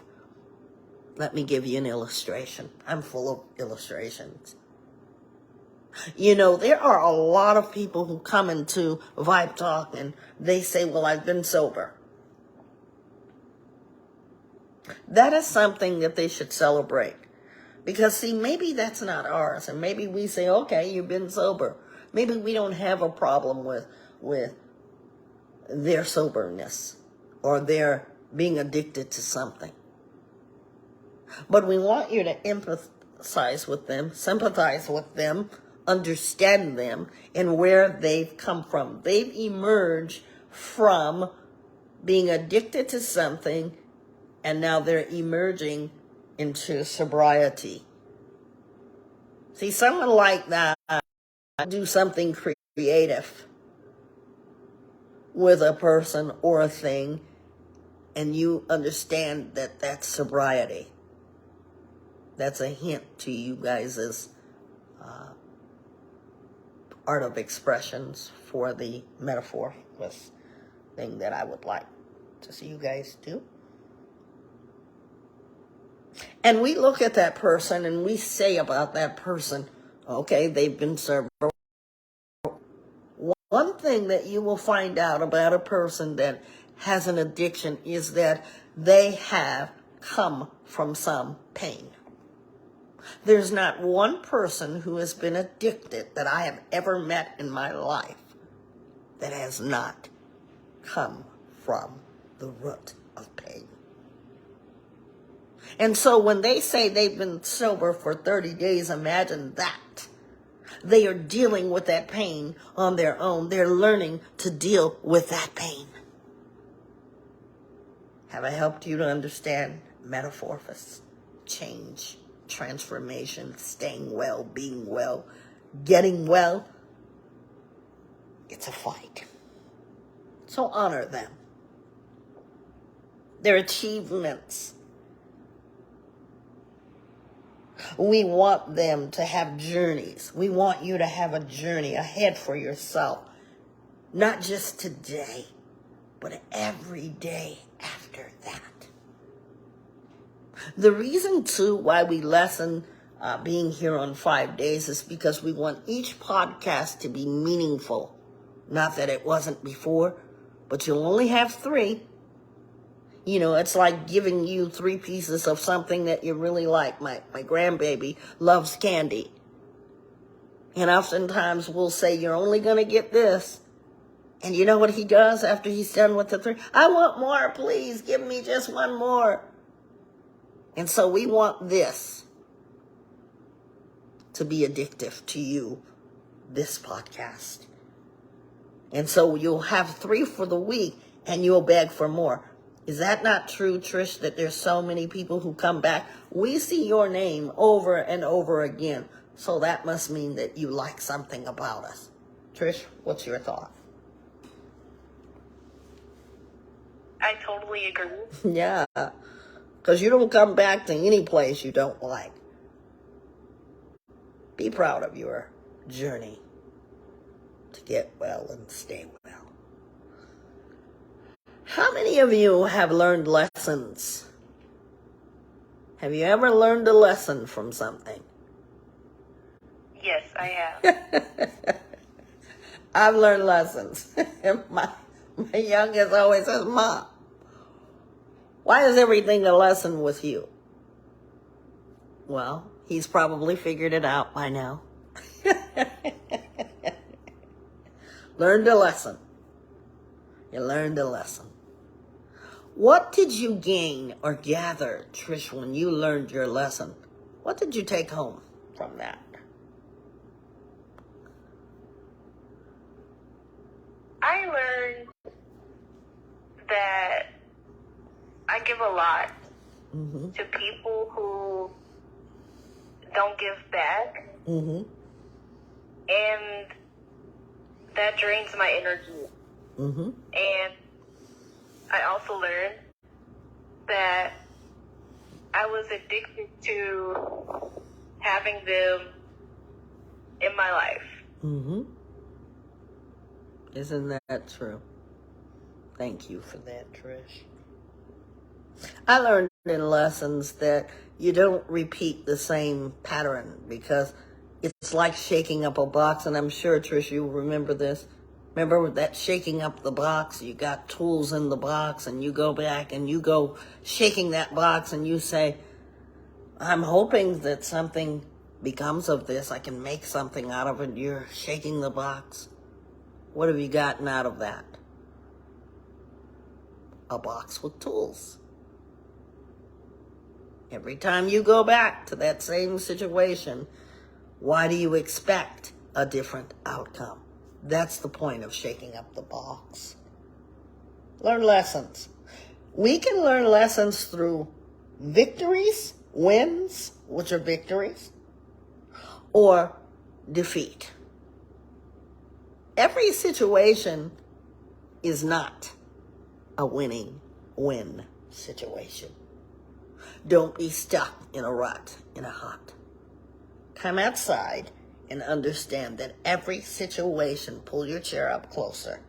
Let me give you an illustration. I'm full of illustrations. You know, there are a lot of people who come into Vibe Talk and they say, well, I've been sober. That is something that they should celebrate. Because, see, maybe that's not ours. And maybe we say, okay, you've been sober. Maybe we don't have a problem with their soberness or their being addicted to something. But we want you to empathize with them, sympathize with them, understand them, and where they've come from. They've emerged from being addicted to something, and now they're emerging into sobriety. See, someone like that do something creative with a person or a thing, and you understand that that's sobriety. That's a hint to you guys' art of expressions for the Metamorphosis thing that I would like to see you guys do. And we look at that person and we say about that person, okay, they've been sober. One thing that you will find out about a person that has an addiction is that they have come from some pain. There's not one person who has been addicted that I have ever met in my life that has not come from the root of pain. And so when they say they've been sober for 30 days, imagine that. They are dealing with that pain on their own. They're learning to deal with that pain. Have I helped you to understand metamorphosis, change, transformation, staying well, being well, getting well? It's a fight. So honor them. Their achievements. We want them to have journeys. We want you to have a journey ahead for yourself. Not just today, but every day after that. The reason, too, why we lessen being here on 5 days is because we want each podcast to be meaningful. Not that it wasn't before, but you'll only have 3. You know, it's like giving you 3 pieces of something that you really like. My grandbaby loves candy. And oftentimes we'll say, you're only going to get this. And you know what he does after he's done with the 3? I want more, please. Give me just one more. And so we want this to be addictive to you, this podcast. And so you'll have 3 for the week and you'll beg for more. Is that not true, Trish, that there's so many people who come back? We see your name over and over again. So that must mean that you like something about us. Trish, what's your thought? I totally agree. Yeah, because you don't come back to any place you don't like. Be proud of your journey to get well and stay well. How many of you have learned lessons? Have you ever learned a lesson from something? Yes, I have. I've learned lessons. my youngest always says, Mom, why is everything a lesson with you? Well, he's probably figured it out by now. Learned a lesson. You learned a lesson. What did you gain or gather, Trish, when you learned your lesson? What did you take home from that? I learned that I give a lot to people who don't give back. And that drains my energy. And I also learned that I was addicted to having them in my life. Isn't that true? Thank you for that, Trish. I learned in lessons that you don't repeat the same pattern because it's like shaking up a box, and I'm sure, Trish, you remember this. Remember that shaking up the box? You got tools in the box, and you go back and you go shaking that box, and you say, I'm hoping that something becomes of this. I can make something out of it. You're shaking the box. What have you gotten out of that? A box with tools. Every time you go back to that same situation, why do you expect a different outcome? That's the point of shaking up the box. Learn lessons. We can learn lessons through victories, wins, which are victories, or defeat. Every situation is not a win situation. Don't be stuck in a rut, in a hut. Come outside and understand that every situation, pull your chair up closer,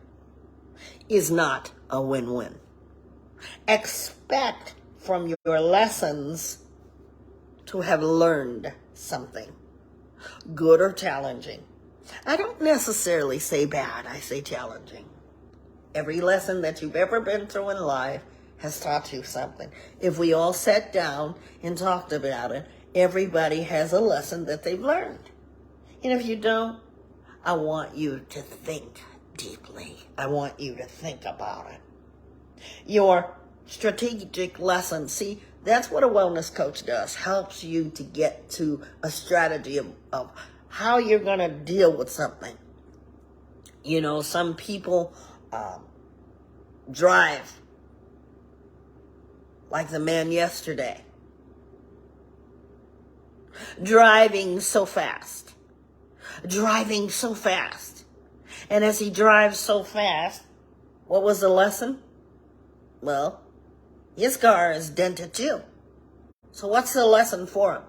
is not a win-win. Expect from your lessons to have learned something, good or challenging. I don't necessarily say bad, I say challenging. Every lesson that you've ever been through in life has taught you something. If we all sat down and talked about it, everybody has a lesson that they've learned. And if you don't, I want you to think deeply. I want you to think about it. Your strategic lesson, see, that's what a wellness coach does, helps you to get to a strategy of how you're going to deal with something. You know, some people drive like the man yesterday, driving so fast. And as he drives so fast, what was the lesson? Well, his car is dented too. So what's the lesson for him?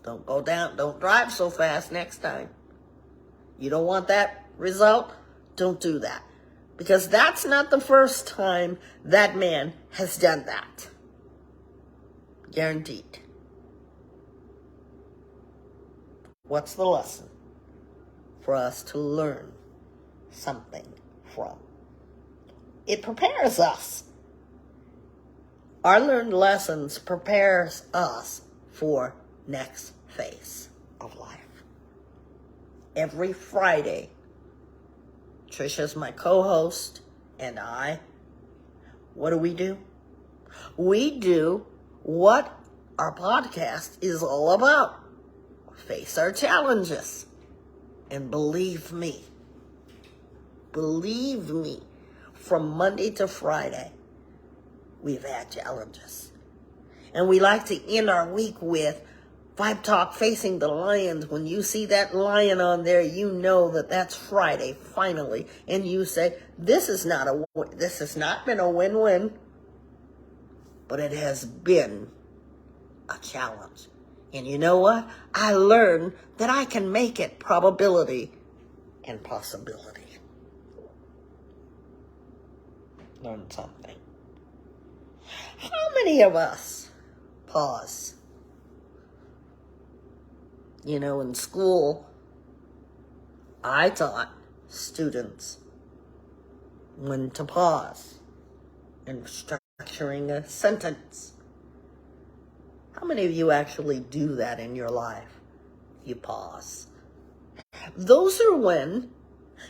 Don't drive so fast next time. You don't want that result? Don't do that. Because that's not the first time that man has done that. Guaranteed. What's the lesson? For us to learn something from. It prepares us. Our learned lessons prepares us for next phase of life. Every Friday, Trisha's my co-host, and I, what do? We do what our podcast is all about. Face our challenges. And believe me, from Monday to Friday, we've had challenges. And we like to end our week with Vibe Talk Facing the Lions. When you see that lion on there, you know that that's Friday, finally. And you say, this has not been a win-win, but it has been a challenge. And you know what? I learned that I can make it probability and possibility. Learn something. How many of us pause? You know, in school, I taught students when to pause in structuring a sentence. How many of you actually do that in your life? You pause. Those are when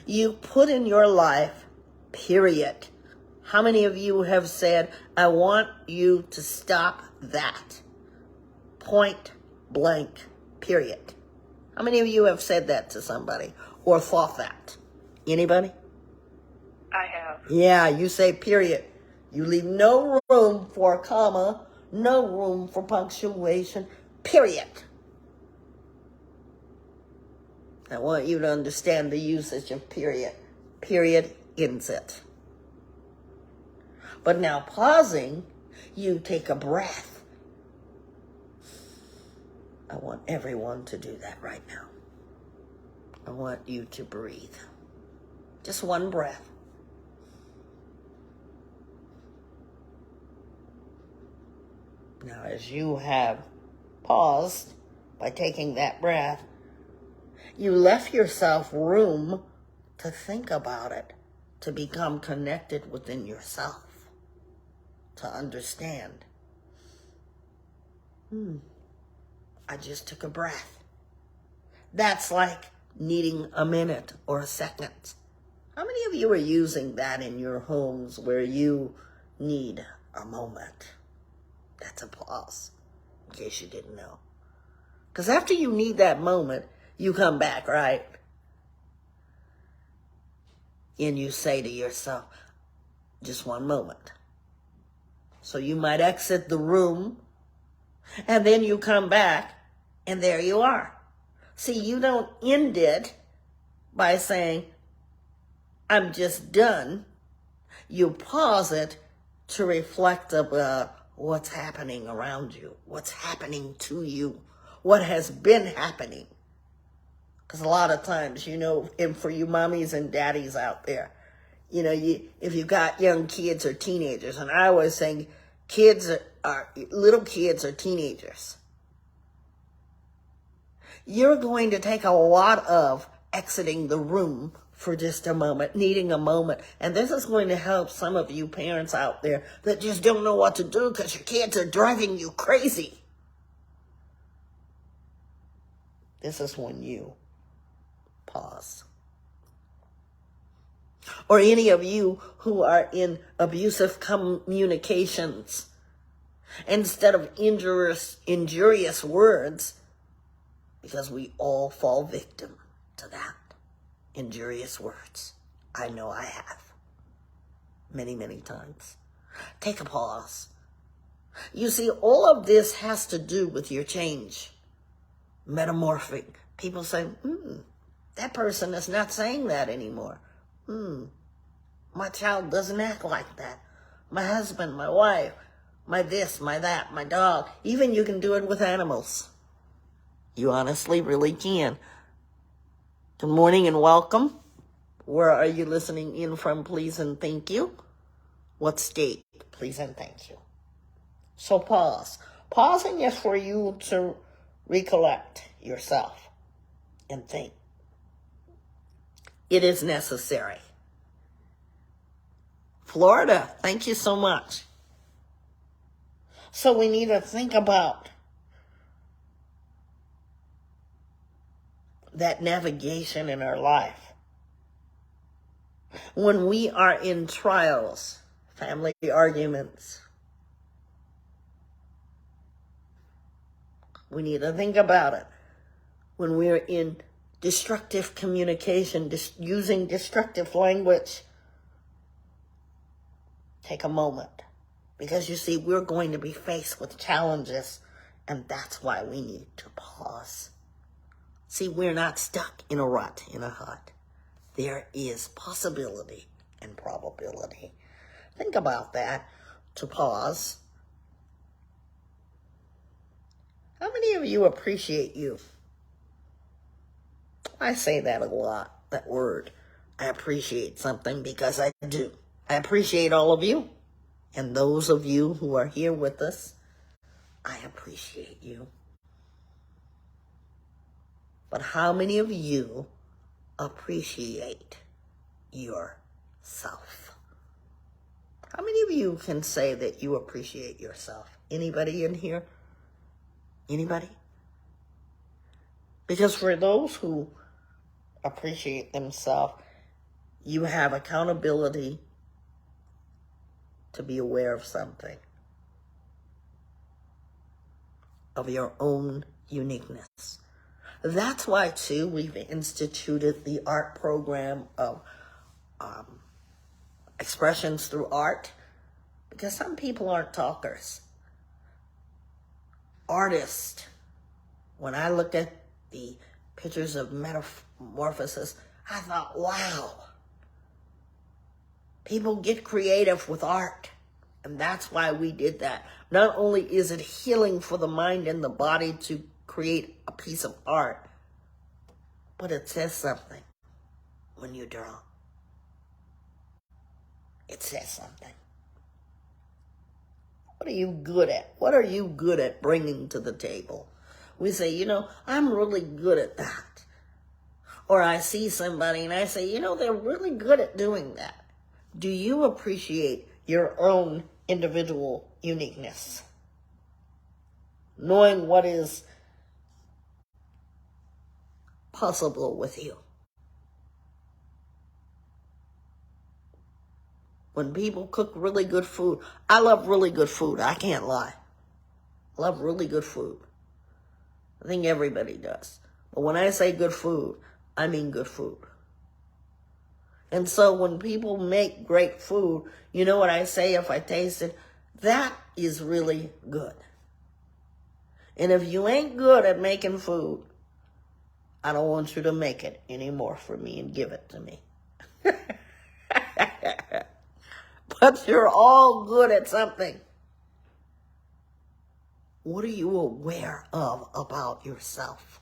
you put in your life, period. How many of you have said, I want you to stop that? Point blank, period. How many of you have said that to somebody or thought that? Anybody? I have. Yeah, you say period. You leave no room for a comma, no room for punctuation, period. I want you to understand the usage of period. Period ends it. But now pausing, you take a breath. I want everyone to do that right now. I want you to breathe. Just one breath. Now, as you have paused by taking that breath, you left yourself room to think about it, to become connected within yourself, to understand. I just took a breath. That's like needing a minute or a second. How many of you are using that in your homes where you need a moment? That's a pause, in case you didn't know. Because after you need that moment, you come back, right? And you say to yourself, just one moment. So you might exit the room, and then you come back, and there you are. See, you don't end it by saying, I'm just done. You pause it to reflect about what's happening around you, what's happening to you, what has been happening. Because a lot of times, you know, and for you mommies and daddies out there, you know, if you've got young kids or teenagers, and I always say little kids or teenagers, you're going to take a lot of exiting the room for just a moment, needing a moment. And this is going to help some of you parents out there that just don't know what to do because your kids are driving you crazy. This is when you pause. Or any of you who are in abusive communications, instead of injurious words, because we all fall victim to that. Injurious words. I know I have. Many, many times. Take a pause. You see, all of this has to do with your change. Metamorphing. People say, that person is not saying that anymore. My child doesn't act like that. My husband, my wife, my this, my that, my dog. Even you can do it with animals. You honestly really can. Good morning and welcome. Where are you listening in from, please and thank you? What state, please and thank you. So pause. Pausing is for you to recollect yourself and think. It is necessary. Florida, thank you so much. So we need to think about that navigation in our life. When we are in trials, family arguments, we need to think about it. When we're in destructive communication, using destructive language, take a moment. Because you see, we're going to be faced with challenges, and that's why we need to pause. See, we're not stuck in a rut, in a hut. There is possibility and probability. Think about that, to pause. How many of you appreciate you? I say that a lot, that word. I appreciate something because I do. I appreciate all of you. And those of you who are here with us, I appreciate you. But how many of you appreciate yourself? How many of you can say that you appreciate yourself? Anybody in here? Anybody? Because for those who appreciate themselves, you have accountability to be aware of something, of your own uniqueness. That's why, too, we've instituted the art program of expressions through art, because some people aren't talkers. Artists, when I looked at the pictures of Metamorphosis, I thought, wow, people get creative with art. And that's why we did that. Not only is it healing for the mind and the body to create a piece of art, but it says something when you draw. It says something. What are you good at? What are you good at bringing to the table? We say, I'm really good at that. Or I see somebody and I say, they're really good at doing that. Do you appreciate your own individual uniqueness? Knowing what is possible with you. When people cook really good food, I love really good food. I can't lie. I love really good food. I think everybody does. But when I say good food, I mean good food. And so when people make great food, you know what I say if I taste it? That is really good. And if you ain't good at making food, I don't want you to make it anymore for me and give it to me. But you're all good at something. What are you aware of about yourself?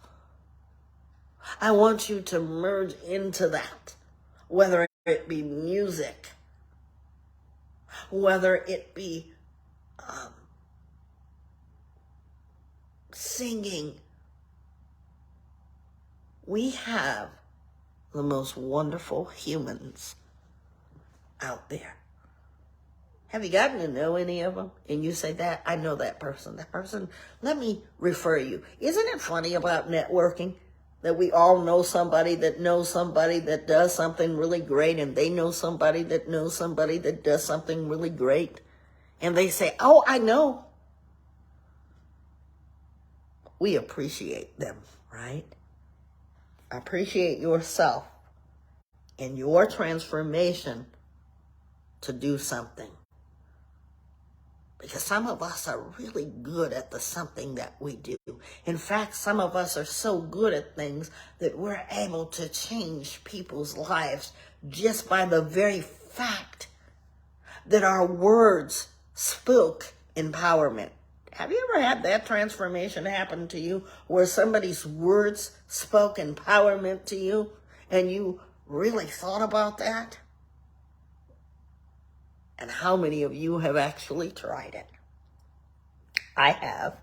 I want you to merge into that, whether it be music, whether it be singing. We have the most wonderful humans out there. Have you gotten to know any of them? And you say, that I know that person. That person, let me refer you. Isn't it funny about networking? That we all know somebody that knows somebody that does something really great, and they know somebody that knows somebody that does something really great. And they say, oh, I know. We appreciate them, right? Appreciate yourself and your transformation to do something. Because some of us are really good at the something that we do. In fact, some of us are so good at things that we're able to change people's lives just by the very fact that our words spoke empowerment. Have you ever had that transformation happen to you where somebody's words spoke empowerment to you and you really thought about that? And how many of you have actually tried it? I have.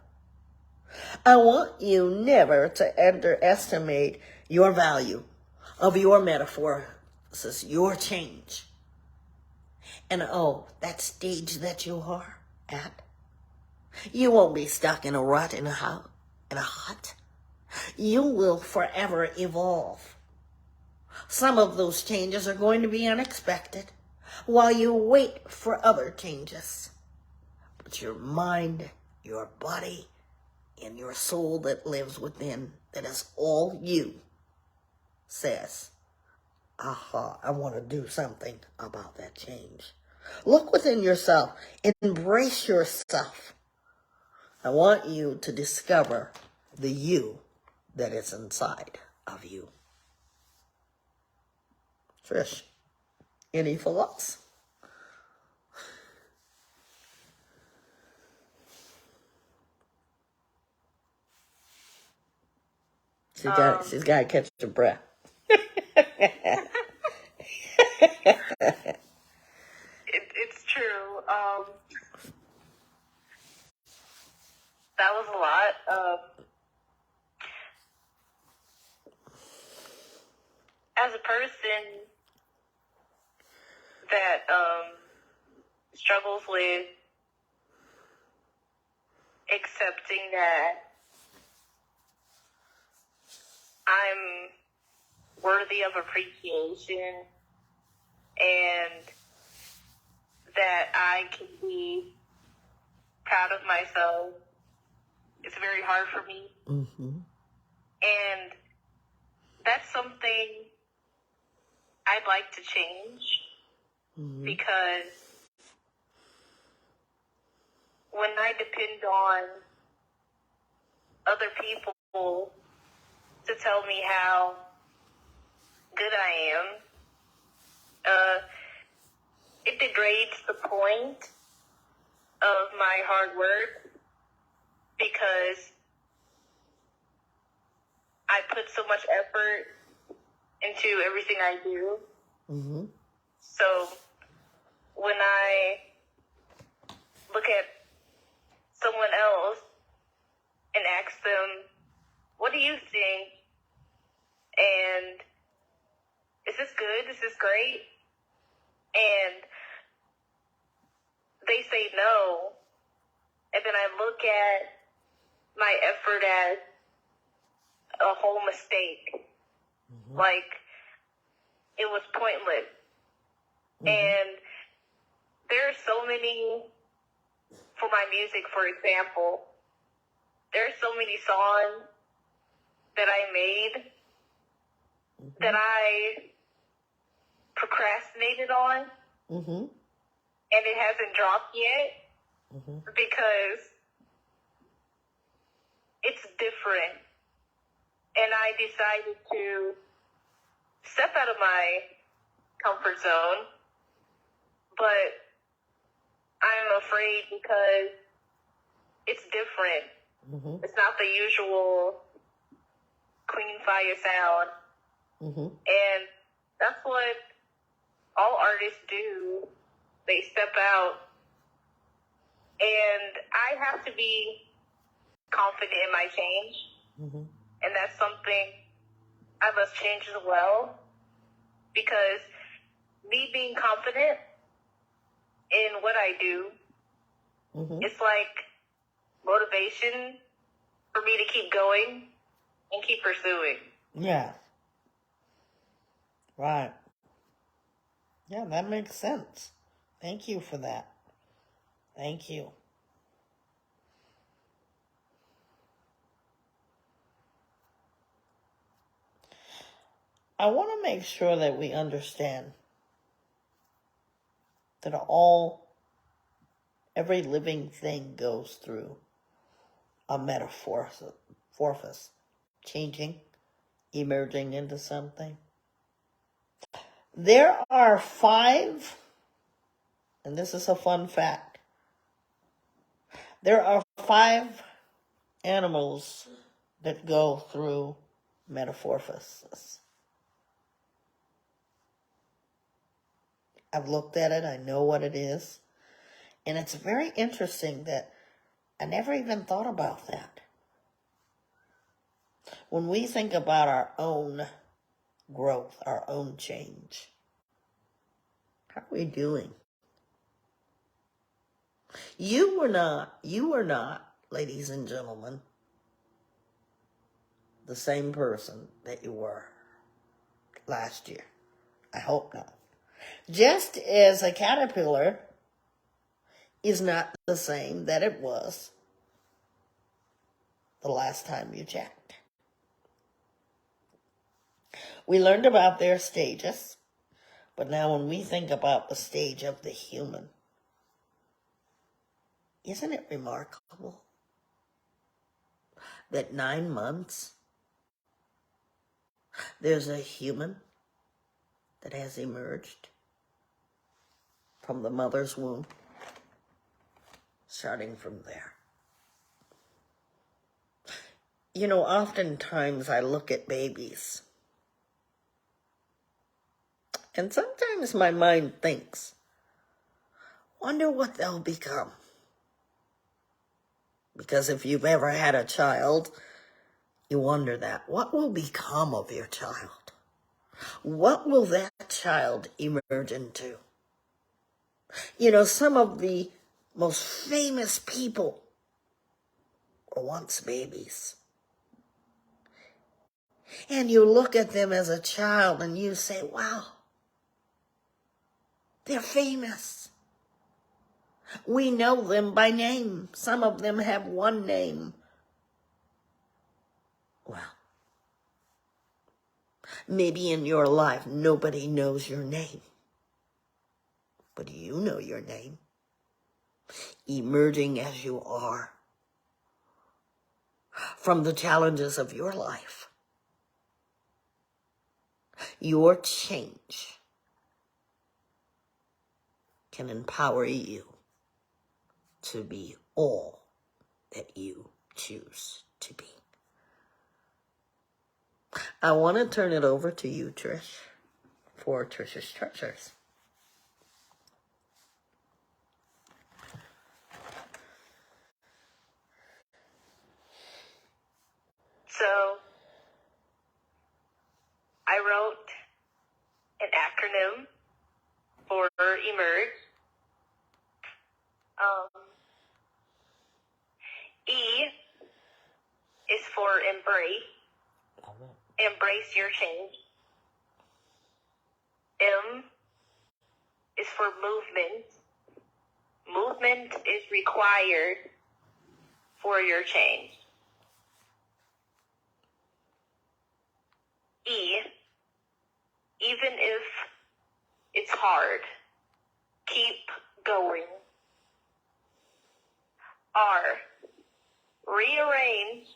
I want you never to underestimate your value of your metamorphosis, your change. And that stage that you are at. You won't be stuck in a rut in a hut. You will forever evolve. Some of those changes are going to be unexpected while you wait for other changes. But your mind, your body, and your soul that lives within, that is all you, says, aha, I want to do something about that change. Look within yourself. Embrace yourself. I want you to discover the you that is inside of you. Trish, any thoughts? She's got to catch her breath. It's true. That was a lot. As a person that struggles with accepting that I'm worthy of appreciation and that I can be proud of myself, it's very hard for me. Mm-hmm. And that's something I'd like to change, because when I depend on other people to tell me how good I am, it degrades the point of my hard work, because I put so much effort into everything I do. Mm-hmm. So when I look at someone else and ask them, what do you think? And is this good? Is this great? And they say no. And then I look at my effort as a whole mistake. Like, it was pointless. And there are so many, for my music, for example, there are so many songs that I made that I procrastinated on, and it hasn't dropped yet, because it's different. And I decided to step out of my comfort zone, but I'm afraid because it's different. It's not the usual clean fire sound. And that's what all artists do. They step out. And I have to be confident in my change. And that's something I must change as well. Because me being confident in what I do, it's like motivation for me to keep going and keep pursuing. Yeah. Right. Yeah, that makes sense. Thank you for that. Thank you. I want to make sure that we understand that every living thing goes through a metamorphosis, changing, emerging into something. There are 5, and this is a fun fact, there are 5 animals that go through metamorphosis. I've looked at it, I know what it is, and it's very interesting that I never even thought about that. When we think about our own growth, our own change, how are we doing? You were not, ladies and gentlemen, the same person that you were last year. I hope not. Just as a caterpillar is not the same that it was the last time you checked. We learned about their stages, but now when we think about the stage of the human, isn't it remarkable that 9 months there's a human that has emerged from the mother's womb, starting from there? You know, oftentimes I look at babies, and sometimes my mind thinks, wonder what they'll become. Because if you've ever had a child, you wonder that. What will become of your child? What will that child emerge into? You know, some of the most famous people were once babies. And you look at them as a child and you say, wow, they're famous. We know them by name. Some of them have one name. Well, maybe in your life nobody knows your name, but you know your name, emerging as you are from the challenges of your life. Your change can empower you to be all that you choose to be. I want to turn it over to you, Trish, for Trish's Treasures. So, I wrote an acronym for emerge. E is for embrace. Embrace your change. M is for movement. Movement is required for your change. E, even if it's hard, keep going. R, rearrange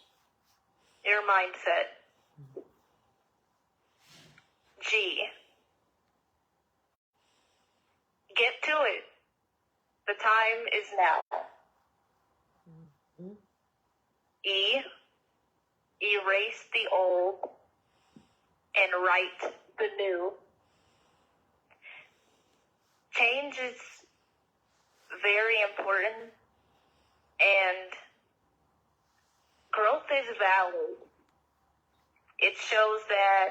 your mindset. G, get to it. The time is now. E, erase the old and write the new. Change is very important, and growth is valid. It shows that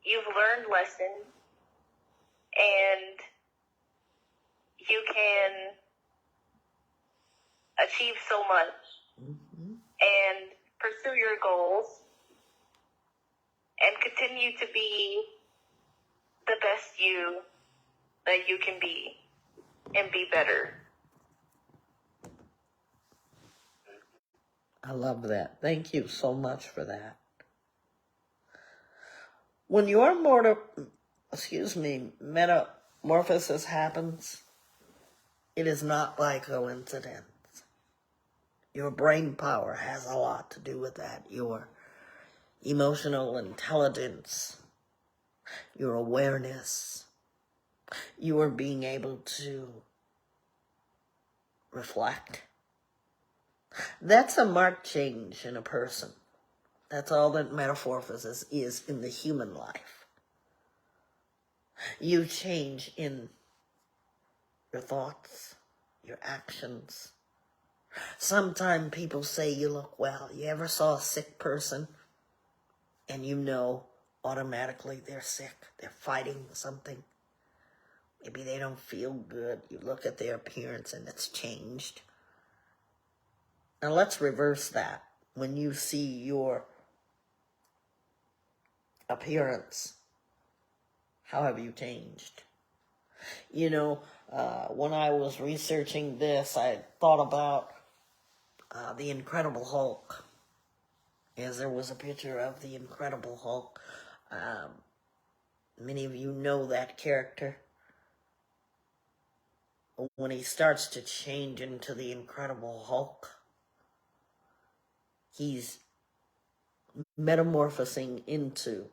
you've learned lessons and you can achieve so much and pursue your goals and continue to be the best you that you can be and be better. I love that. Thank you so much for that. When your metamorphosis happens, it is not by coincidence. Your brain power has a lot to do with that. Your emotional intelligence, your awareness, your being able to reflect. That's a marked change in a person. That's all that metamorphosis is in the human life. You change in your thoughts, your actions. Sometimes people say you look well. You ever saw a sick person and you know automatically they're sick, they're fighting something? Maybe they don't feel good. You look at their appearance and it's changed. Now let's reverse that. When you see your appearance, how have you changed? You know, when I was researching this, I thought about the Incredible Hulk. As there was a picture of the Incredible Hulk. Many of you know that character. When he starts to change into the Incredible Hulk, he's metamorphosing into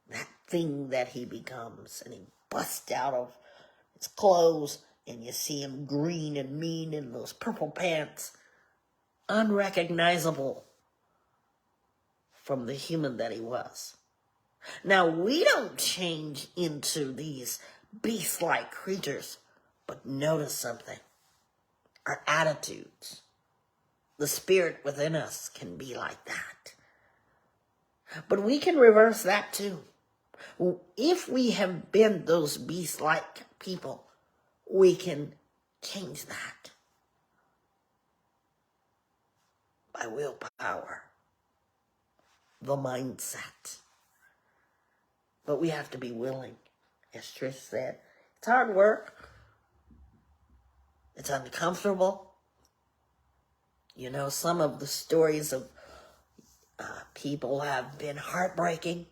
that thing that he becomes, and he busts out of his clothes, and you see him green and mean in those purple pants, unrecognizable from the human that he was. Now, we don't change into these beast-like creatures, but notice something. Our attitudes, the spirit within us can be like that. But we can reverse that too. If we have been those beast-like people, we can change that by willpower, the mindset. But we have to be willing, as Trish said. It's hard work. It's uncomfortable. You know, some of the stories of people have been heartbreaking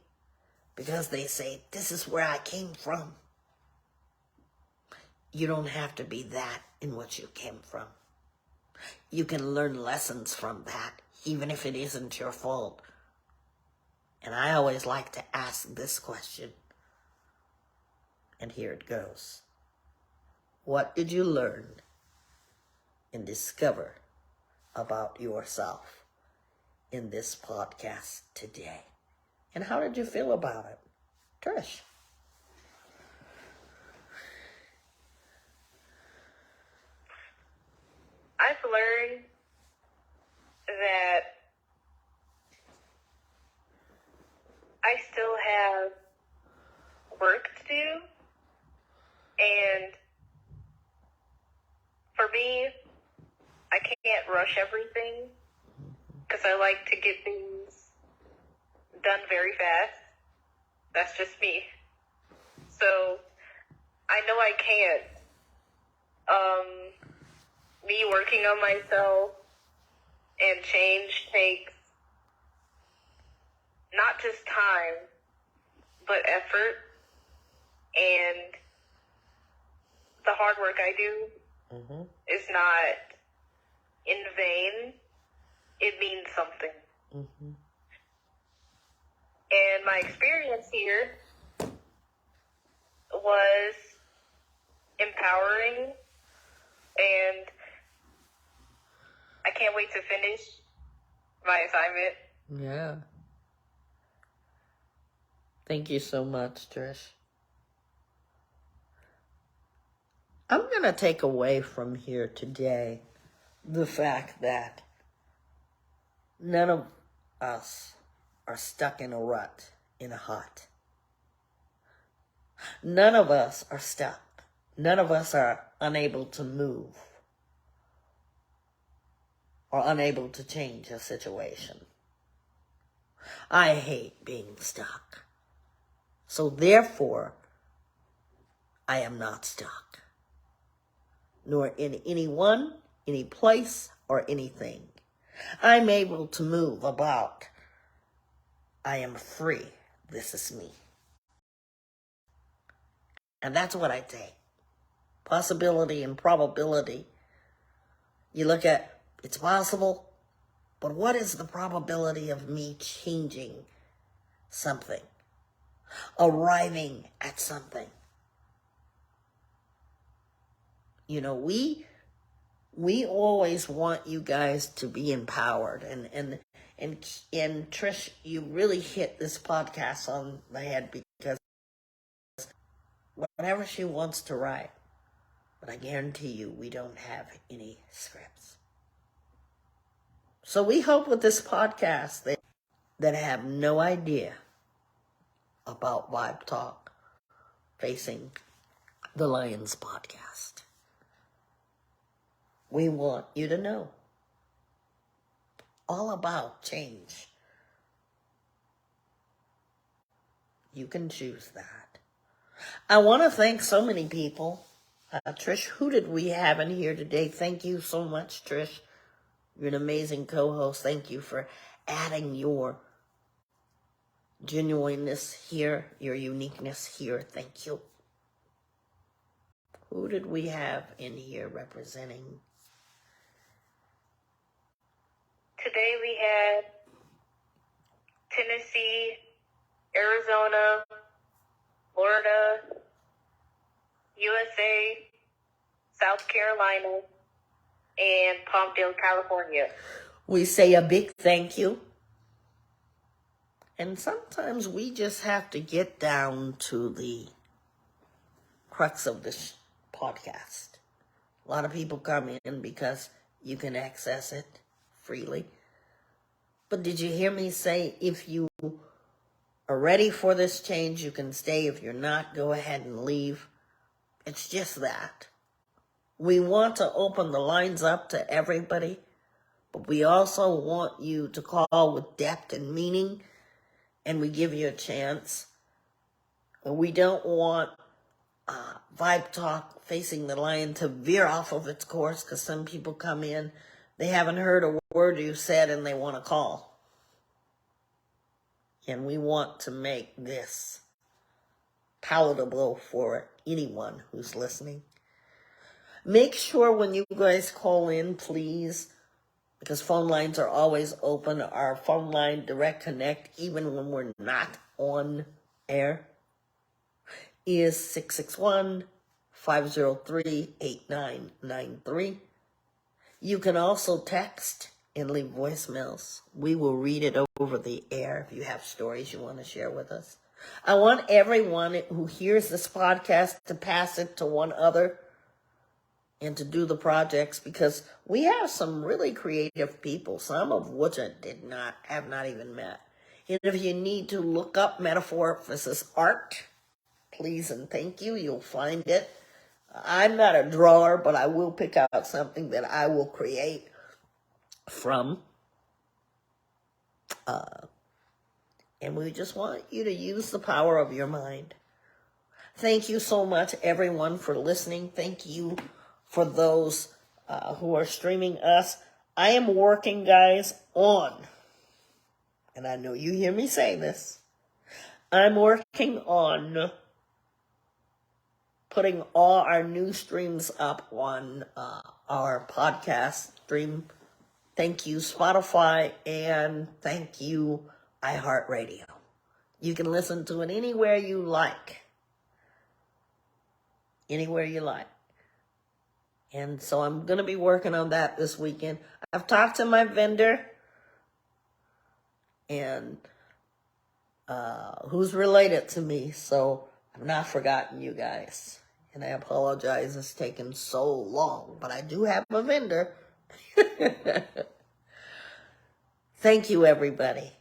because they say, this is where I came from. You don't have to be that in what you came from. You can learn lessons from that, even if it isn't your fault. And I always like to ask this question. And here it goes. What did you learn and discover about yourself in this podcast today? And how did you feel about it? Trish. I've learned that I still have work to do, and for me, I can't rush everything because I like to get things done very fast. That's just me. So I know I can't. Me working on myself and change takes not just time, but effort, and the hard work I do is not in vain. It means something. And my experience here was empowering, and I can't wait to finish my assignment. Yeah. Thank you so much, Trish. I'm going to take away from here today the fact that none of us are stuck in a rut, in a hut. None of us are stuck. None of us are unable to move or unable to change a situation. I hate being stuck. So therefore, I am not stuck, nor in anyone, any place, or anything. I'm able to move about. I am free. This is me. And that's what I take. Possibility and probability. You look at, it's possible, but what is the probability of me changing something? Arriving at something? You know, we always want you guys to be empowered. And Trish, you really hit this podcast on the head, because whatever she wants to write, but I guarantee you, we don't have any scripts. So we hope with this podcast that have no idea about Vibe Talk Facing the Lions podcast. We want you to know all about change. You can choose that. I want to thank so many people. Trish, who did we have in here today? Thank you so much, Trish. You're an amazing co-host. Thank you for adding your genuineness here, your uniqueness here. Thank you. Who did we have in here representing? Today we had Tennessee, Arizona, Florida, USA, South Carolina, and Palmdale, California. We say a big thank you. And sometimes we just have to get down to the crux of this podcast. A lot of people come in because you can access it freely. But did you hear me say, if you are ready for this change, you can stay. If you're not, go ahead and leave. It's just that. We want to open the lines up to everybody, but we also want you to call with depth and meaning, and we give you a chance. We don't want Vibe Talk Facing the Lion to veer off of its course, because some people come in, they haven't heard a word you said, and they want to call. And we want to make this palatable for anyone who's listening. Make sure when you guys call in, please, because phone lines are always open. Our phone line, Direct Connect, even when we're not on air, is 661-503-8993. You can also text and leave voicemails. We will read it over the air if you have stories you want to share with us. I want everyone who hears this podcast to pass it to one other and to do the projects, because we have some really creative people, some of which I have not even met. And if you need to look up Metamorphosis art, please and thank you, you'll find it. I'm not a drawer, but I will pick out something that I will create from. And we just want you to use the power of your mind. Thank you so much, everyone, for listening. Thank you for those who are streaming us. I am working, guys, on, and I know you hear me say this, I'm working on putting all our new streams up on our podcast stream. Thank you, Spotify, and thank you, iHeartRadio. You can listen to it anywhere you like. Anywhere you like. And so I'm going to be working on that this weekend. I've talked to my vendor, and who's related to me, so I've not forgotten you guys. And I apologize it's taken so long, but I do have a vendor. Thank you, everybody.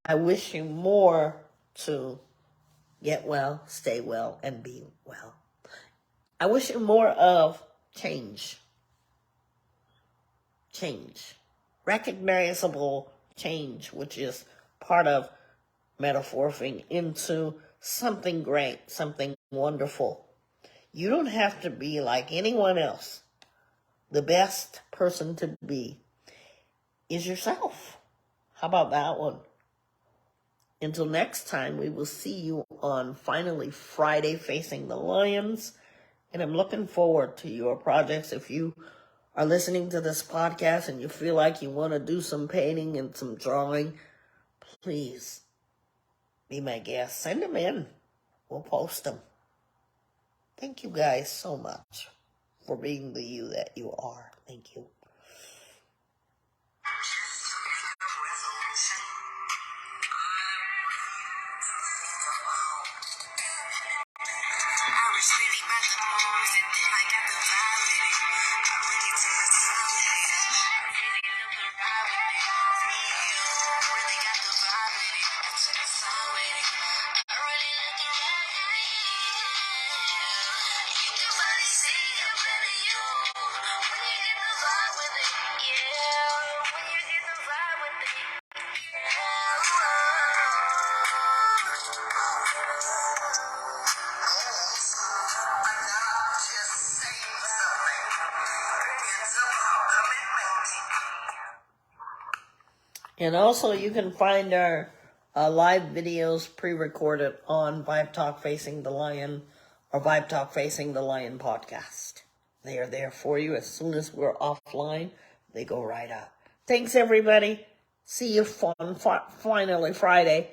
I wish you more to get well, stay well, and be well. I wish you more of change. Change. Recognizable change, which is part of metamorphosing into something great, something wonderful. You don't have to be like anyone else. The best person to be is yourself. How about that one? Until next time, we will see you on finally Friday Facing the Lions. And I'm looking forward to your projects. If you are listening to this podcast and you feel like you want to do some painting and some drawing, please be my guest. Send them in. We'll post them. Thank you guys so much for being the you that you are. Thank you. And also, you can find our live videos pre-recorded on Vibe Talk Facing the Lion or Vibe Talk Facing the Lion podcast. They are there for you. As soon as we're offline, they go right up. Thanks, everybody. See you finally Friday.